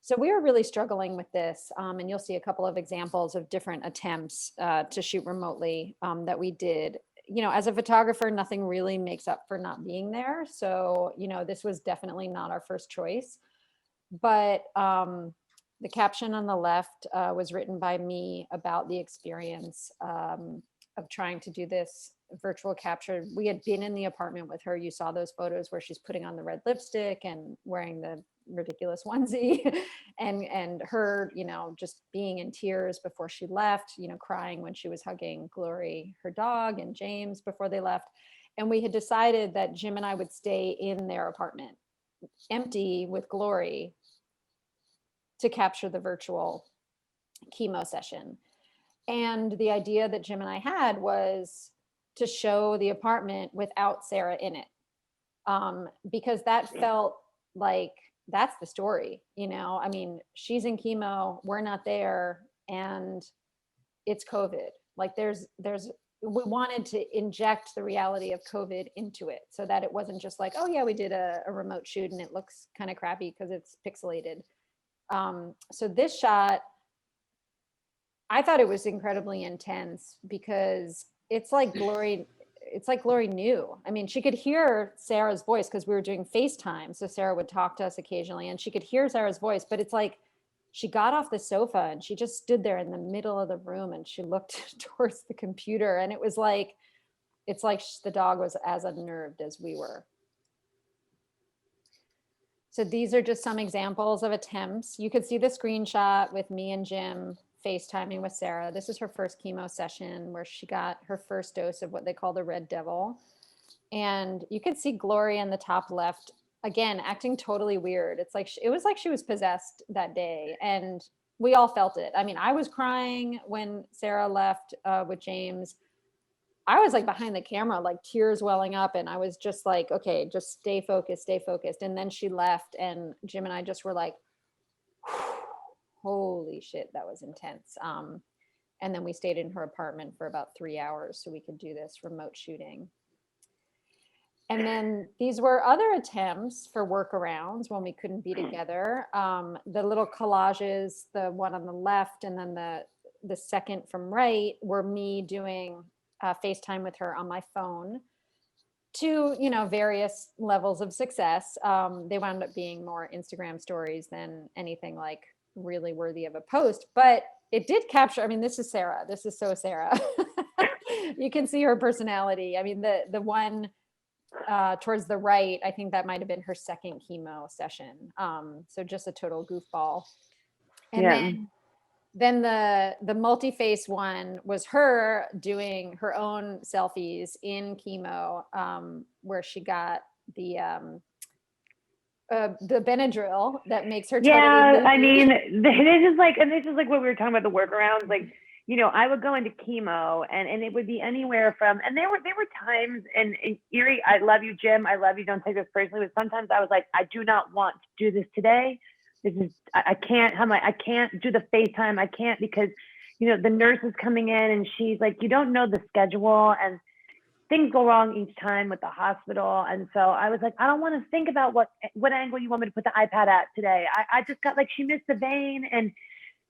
So we were really struggling with this, and you'll see a couple of examples of different attempts to shoot remotely that we did. As a photographer, nothing really makes up for not being there. So, this was definitely not our first choice. But the caption on the left was written by me about the experience of trying to do this virtual capture. We had been in the apartment with her. You saw those photos where she's putting on the red lipstick and wearing the ridiculous onesie and her, just being in tears before she left, crying when she was hugging Glory, her dog, and James before they left. And we had decided that Jim and I would stay in their apartment, empty, with Glory, to capture the virtual chemo session. And the idea that Jim and I had was to show the apartment without Sarrah in it, because that felt like that's the story. I mean, she's in chemo, we're not there, and it's COVID. Like we wanted to inject the reality of COVID into it, so that it wasn't just like, oh yeah, we did a remote shoot and it looks kind of crappy because it's pixelated. So this shot, I thought it was incredibly intense because it's like Glory knew. I mean, she could hear Sarah's voice because we were doing FaceTime. So Sarrah would talk to us occasionally and she could hear Sarah's voice, but it's like she got off the sofa and she just stood there in the middle of the room and she looked towards the computer. And it's like the dog was as unnerved as we were. So these are just some examples of attempts. You could see the screenshot with me and Jim FaceTiming with Sarrah. This is her first chemo session where she got her first dose of what they call the red devil. And you could see Glory in the top left, again, acting totally weird. It was like she was possessed that day. And we all felt it. I mean, I was crying when Sarrah left with James. I was like behind the camera, like tears welling up. And I was just like, okay, just stay focused, stay focused. And then she left and Jim and I just were like, holy shit, that was intense. And then we stayed in her apartment for about 3 hours so we could do this remote shooting. And then these were other attempts for workarounds when we couldn't be together. The little collages, the one on the left and then the second from right, were me doing FaceTime with her on my phone to, various levels of success. They wound up being more Instagram stories than anything like really worthy of a post, but it did capture. I mean, this is Sarrah. This is so Sarrah. You can see her personality. I mean, the one towards the right, I think that might have been her second chemo session. So just a total goofball. And then the multi-face one was her doing her own selfies in chemo, where she got the the Benadryl that makes her Yeah, totally I loopy. mean, this is like what we were talking about, the workarounds. Like, you know, I would go into chemo and it would be anywhere from, and there were times, and Iri, I love you, Jim, I love you, don't take this personally, but sometimes I was like, I do not want to do this today. This is, I can't, I can't do the FaceTime. I can't, because, you know, the nurse is coming in and she's like, you don't know the schedule, and things go wrong each time with the hospital. And so I was like, I don't want to think about what angle you want me to put the iPad at today. I just got like, she missed the vein. And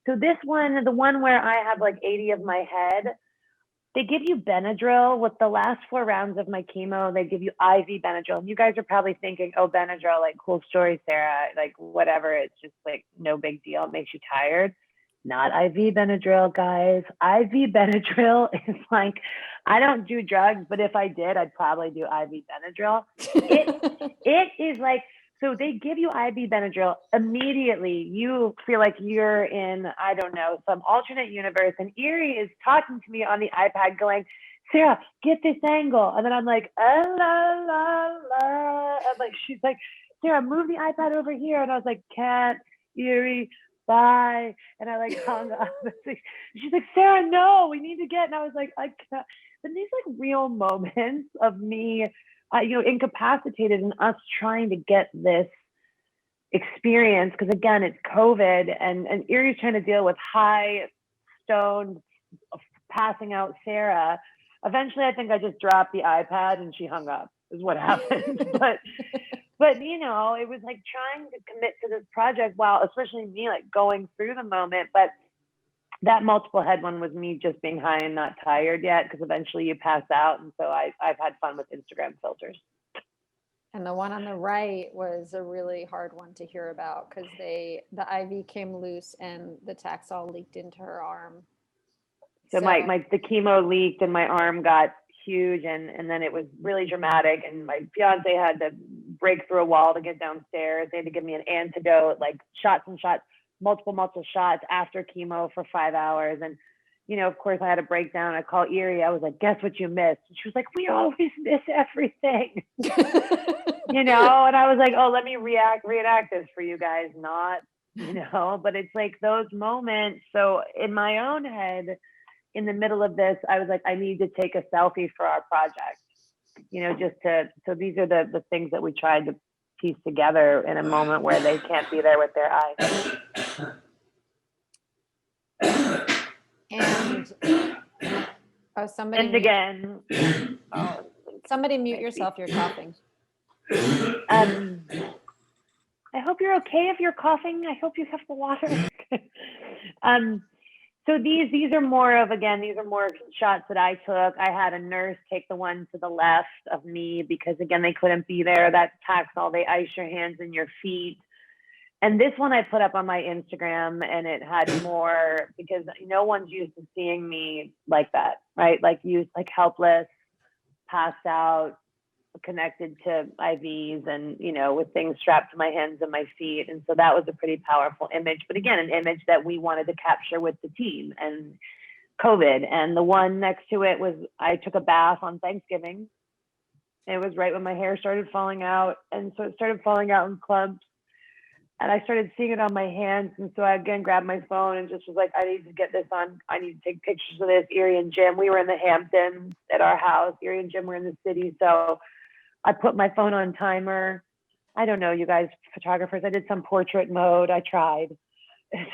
so this one, the one where I have like 80 of my head, they give you Benadryl with the last 4 rounds of my chemo. They give you IV Benadryl. And you guys are probably thinking, oh, Benadryl, like, cool story, Sarah, like whatever. It's just like no big deal. It makes you tired. Not IV Benadryl, guys. IV Benadryl is like, I don't do drugs, but if I did, I'd probably do IV Benadryl. It is like, so they give you IV Benadryl immediately. You feel like you're in, I don't know, some alternate universe. And Iri is talking to me on the iPad going, Sarah, get this angle. And then I'm like, la, la, la. I'm like, she's like, Sarah, move the iPad over here. And I was like, can't, Iri, bye. And I like hung up. She's like, Sarah, no, we need to get. And I was like, I can't. But these like real moments of me, you know, incapacitated, and us trying to get this experience, because again, it's COVID, and Irie's trying to deal with high stoned, passing out Sarah. Eventually, I think I just dropped the iPad and she hung up, is what happened. But you know, it was like trying to commit to this project while, especially me, like going through the moment. But that multiple head one was me just being high and not tired yet, because eventually you pass out. And so I've had fun with Instagram filters. And the one on the right was a really hard one to hear about, because the IV came loose and the Taxol leaked into her arm. So the chemo leaked and my arm got huge, and then it was really dramatic, and my fiance had to break through a wall to get downstairs. They had to give me an antidote, like shots and shots, multiple shots after chemo for 5 hours. And you know, of course, I had a breakdown. I called Iri. I was like, guess what you missed? And she was like, we always miss everything. You know, and I was like, oh, let me reenact this for you guys, not, you know. But it's like those moments. So in my own head, in the middle of this, I was like, I need to take a selfie for our project, you know, so these are the things that we tried to piece together in a moment where they can't be there with their eyes. And somebody. And again, Somebody mute yourself. You're coughing. I hope you're okay if you're coughing. I hope you have the water. So these are more shots that I took. I had a nurse take the one to the left of me, because again, they couldn't be there. That Taxol, they ice your hands and your feet. And this one I put up on my Instagram, and it had more, because no one's used to seeing me like that, right? Like helpless, passed out, connected to IVs, and you know, with things strapped to my hands and my feet. And so that was a pretty powerful image, but again, an image that we wanted to capture with the team and COVID. And the one next to it was, I took a bath on Thanksgiving. It was right when my hair started falling out, and so it started falling out in clumps, and I started seeing it on my hands. And so I again grabbed my phone and just was like, I need to get this on. I need to take pictures of this. Iri and Jim, we were in the Hamptons at our house. Iri and Jim were in the city, so I put my phone on timer. I don't know, you guys, photographers, I did some portrait mode. I tried. And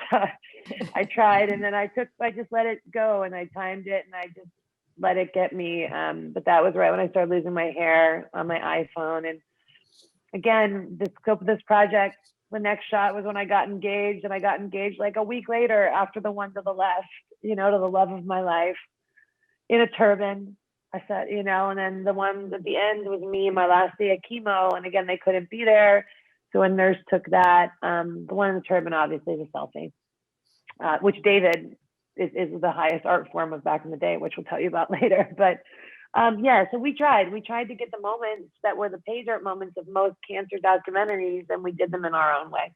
then I just let it go, and I timed it, and I just let it get me. But that was right when I started losing my hair on my iPhone. And again, the scope of this project, the next shot was when I got engaged, and I got engaged like a week later after the one to the left, you know, to the love of my life, in a turban. I said, you know, and then the one at the end was me, my last day of chemo. And again, they couldn't be there. So a nurse took that. The one in the turban, obviously, is a selfie, which David is the highest art form of back in the day, which we'll tell you about later. But yeah, so we tried to get the moments that were the page art moments of most cancer documentaries, and we did them in our own way.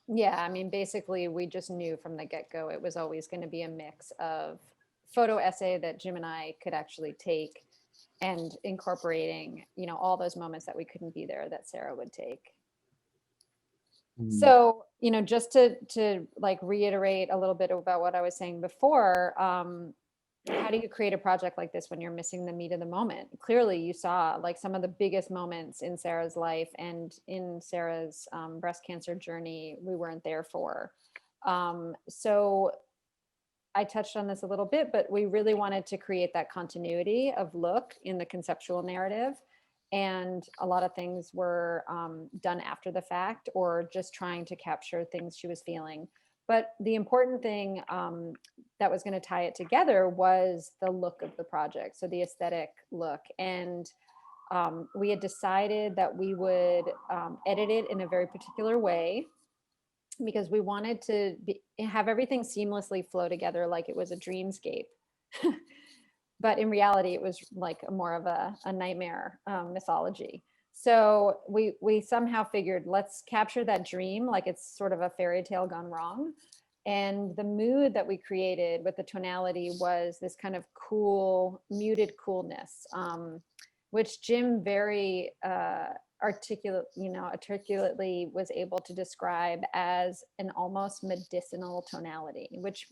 Yeah, I mean, basically, we just knew from the get-go it was always going to be a mix of photo essay that Jim and I could actually take, and incorporating, you know, all those moments that we couldn't be there that Sarah would take. So, you know, just to like reiterate a little bit about what I was saying before, how do you create a project like this when you're missing the meat of the moment? Clearly, you saw like some of the biggest moments in Sarrah's life and in Sarrah's breast cancer journey we weren't there for. So I touched on this a little bit, but we really wanted to create that continuity of look in the conceptual narrative. And a lot of things were done after the fact or just trying to capture things she was feeling. But the important thing that was going to tie it together was the look of the project. So the aesthetic look. And we had decided that we would edit it in a very particular way because we wanted to have everything seamlessly flow together like it was a dreamscape. But in reality, it was like more of a nightmare mythology. So we somehow figured, let's capture that dream like it's sort of a fairy tale gone wrong. And the mood that we created with the tonality was this kind of cool, muted coolness, which Jim very articulately was able to describe as an almost medicinal tonality, which,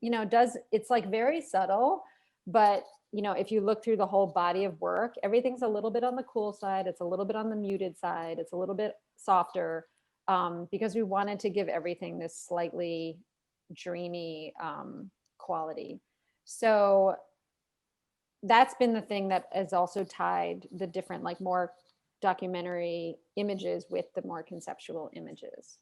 you know, it's like very subtle, but you know, if you look through the whole body of work, everything's a little bit on the cool side, it's a little bit on the muted side, it's a little bit softer, because we wanted to give everything this slightly dreamy quality. So that's been the thing that has also tied the different, like more documentary images with the more conceptual images.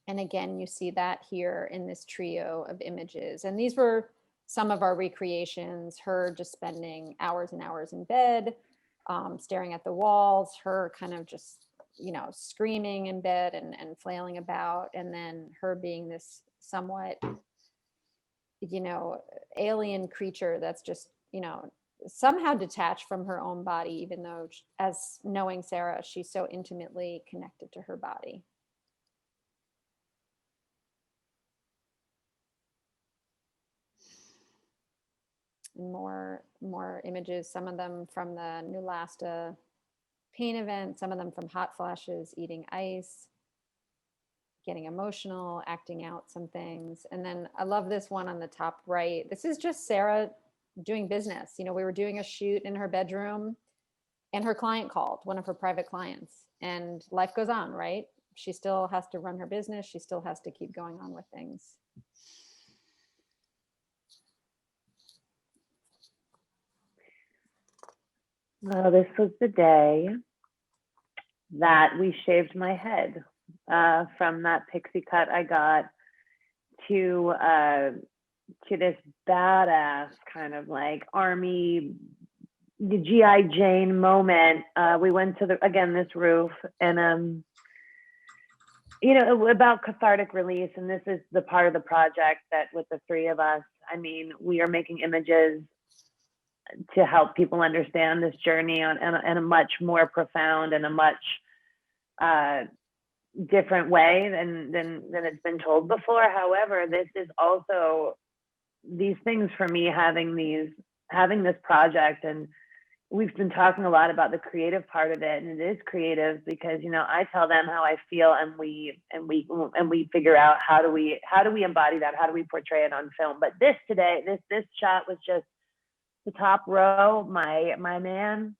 And again, you see that here in this trio of images. And these were some of our recreations, her just spending hours and hours in bed, staring at the walls, her kind of just, you know, screaming in bed and flailing about, and then her being this somewhat, you know, alien creature that's just, you know, somehow detached from her own body, even though, as knowing Sarrah, she's so intimately connected to her body. More images, some of them from the New Lasta pain event, some of them from hot flashes, eating ice, getting emotional, acting out some things. And then I love this one on the top right. This is just Sarrah doing business. You know, we were doing a shoot in her bedroom and her client called, one of her private clients, and life goes on, right? She still has to run her business. She still has to keep going on with things. Well, this was the day that we shaved my head, from that pixie cut I got to this badass kind of like army, the GI Jane moment. We went to this roof, and you know, about cathartic release. And this is the part of the project that with the three of us, I mean, we are making images to help people understand this journey in a much more profound and a much different way than it's been told before. However, this is also these things for me, having this project, and we've been talking a lot about the creative part of it, and it is creative because, you know, I tell them how I feel, and we figure out how do we embody that, how do we portray it on film. But this shot was just the top row. My man,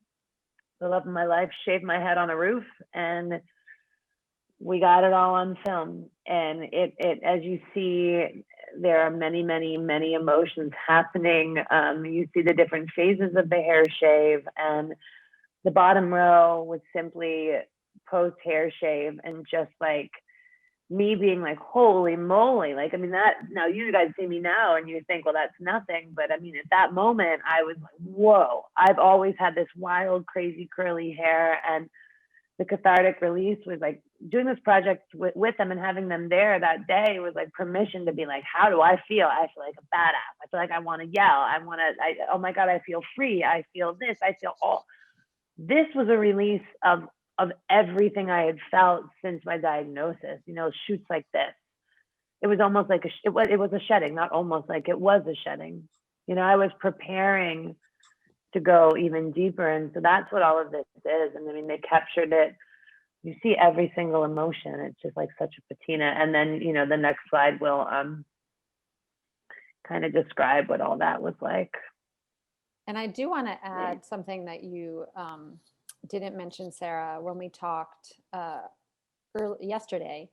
the love of my life, shaved my head on a roof, and we got it all on film. And it as you see, there are many emotions happening. You see the different phases of the hair shave, and the bottom row was simply post hair shave, and just like me being like, holy moly, like, I mean, that, now you guys see me now and you think, well, that's nothing, but I mean, at that moment I was like, whoa. I've always had this wild, crazy curly hair, and the cathartic release was like doing this project with them and having them there that day was like permission to be like, how do I feel? I feel like a badass. I feel like I want to yell. Oh my God, I feel free. I feel this. I feel all. This was a release of everything I had felt since my diagnosis. You know, shoots like this, it was almost like it was a shedding, not almost, like it was a shedding. You know, I was preparing to go even deeper, and so that's what all of this is. And I mean, they captured it you see every single emotion. It's just like such a patina. And then, you know, the next slide will kind of describe what all that was like. And I do want to add something that you didn't mention, Sarah, when we talked yesterday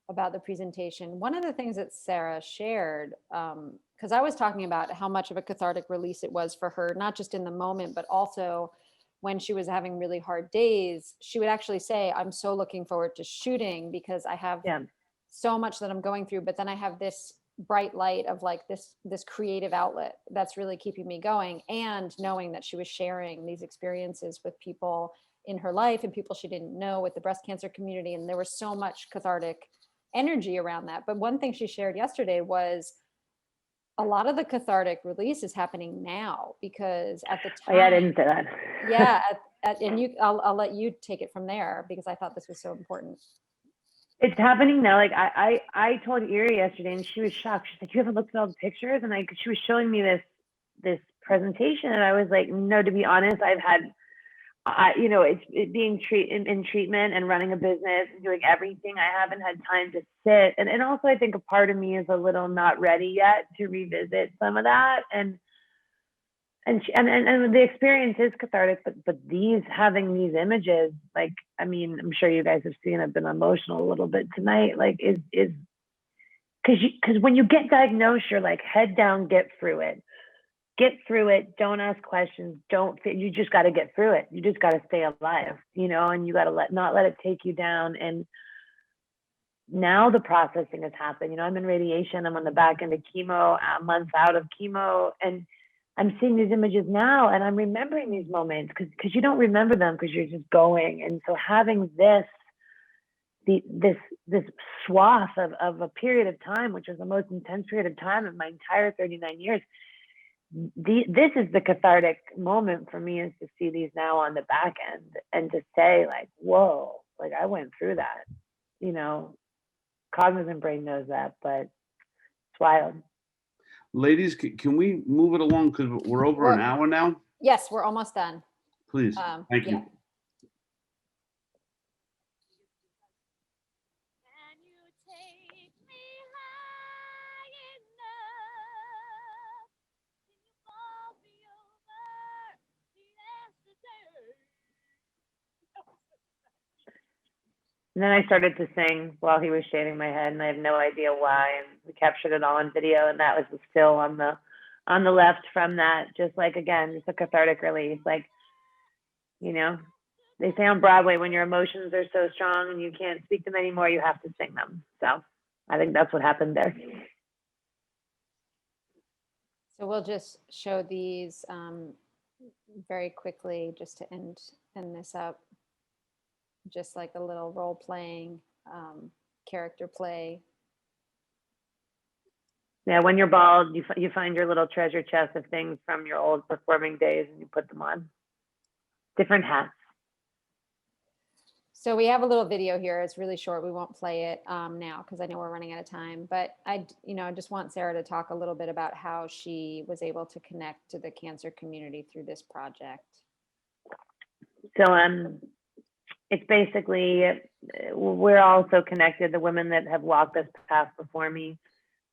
about the presentation. One of the things that Sarah shared, because I was talking about how much of a cathartic release it was for her, not just in the moment, but also when she was having really hard days, she would actually say, I'm so looking forward to shooting because I have so much that I'm going through, but then I have this bright light of like this creative outlet that's really keeping me going. And knowing that she was sharing these experiences with people in her life and people she didn't know with the breast cancer community. And there was so much cathartic energy around that. But one thing she shared yesterday was a lot of the cathartic release is happening now, because at the time, Oh, yeah, I didn't say that. yeah, and I'll let you take it from there, because I thought this was so important. It's happening now. Like I told Iri yesterday, and she was shocked. She's like, "You haven't looked at all the pictures?" And she was showing me this presentation, and I was like, "No, to be honest, I've had, you know, it being in treatment and running a business and doing everything. I haven't had time to sit, and also I think a part of me is a little not ready yet to revisit some of that, and the experience is cathartic, but having these images, like, I mean, I'm sure you guys have seen, I've been emotional a little bit tonight, like is because when you get diagnosed, you're like, head down, get through it, don't ask questions, you just got to get through it, you just got to stay alive, you know, and you got to not let it take you down. And now the processing has happened. You know, I'm in radiation, I'm on the back end of chemo, a month out of chemo, and I'm seeing these images now, and I'm remembering these moments because you don't remember them because you're just going. And so having this swath of a period of time, which was the most intense period of time in my entire 39 years, this is the cathartic moment for me, is to see these now on the back end and to say, like, whoa, like I went through that. You know, cognizant brain knows that, but it's wild. Ladies, can we move it along, because we're over an hour now? Yes, we're almost done. Please, thank you. Yeah. And then I started to sing while he was shaving my head, and I have no idea why. And we captured it all on video, and that was still on the left from that. Just like, again, just a cathartic release. Like, you know, they say on Broadway, when your emotions are so strong and you can't speak them anymore, you have to sing them. So I think that's what happened there. So we'll just show these very quickly, just to end this up. Just like a little role playing, character play. Yeah, when you're bald, you find your little treasure chest of things from your old performing days, and you put them on. Different hats. So we have a little video here. It's really short. We won't play it now because I know we're running out of time. But I just want Sarah to talk a little bit about how she was able to connect to the cancer community through this project. So it's basically, we're all so connected. The women that have walked this path before me,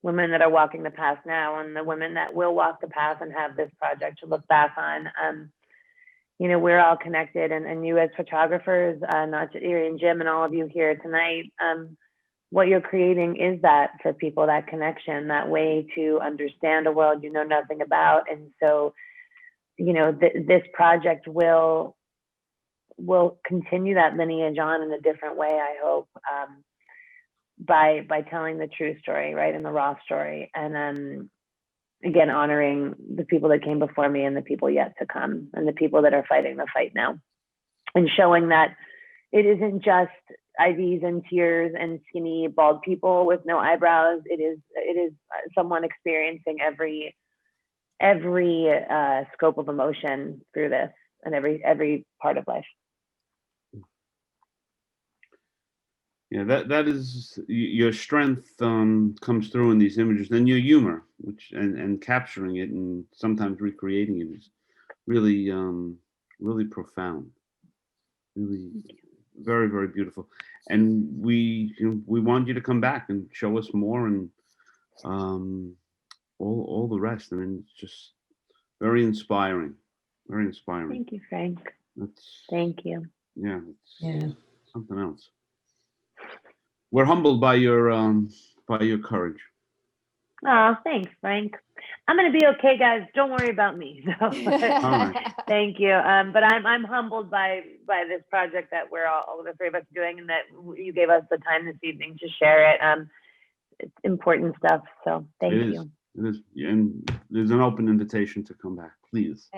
women that are walking the path now, and the women that will walk the path and have this project to look back on. You know, we're all connected, and you as photographers, not just Iri and Jim and all of you here tonight, what you're creating is that for people, that connection, that way to understand a world you know nothing about. And so, you know, this project will continue that lineage on in a different way, I hope, by telling the true story, right, and the raw story, and again, honoring the people that came before me and the people yet to come, and the people that are fighting the fight now, and showing that it isn't just IVs and tears and skinny bald people with no eyebrows. It is someone experiencing every scope of emotion through this, and every part of life. Yeah, that is your strength comes through in these images, and your humor, which and capturing it and sometimes recreating it is really really profound. Really, very, very beautiful. And we want you to come back and show us more, and all the rest. I mean, it's just very inspiring. Very inspiring. Thank you, Frank. That's, Thank you. yeah, it's Yeah. something else. We're humbled by your courage. Oh, thanks, Frank. I'm gonna be okay, guys. Don't worry about me. So, right. thank you. But I'm humbled by this project that we're all the three of us doing, and that you gave us the time this evening to share it. It's important stuff. So thank you. It is, and there's an open invitation to come back, please.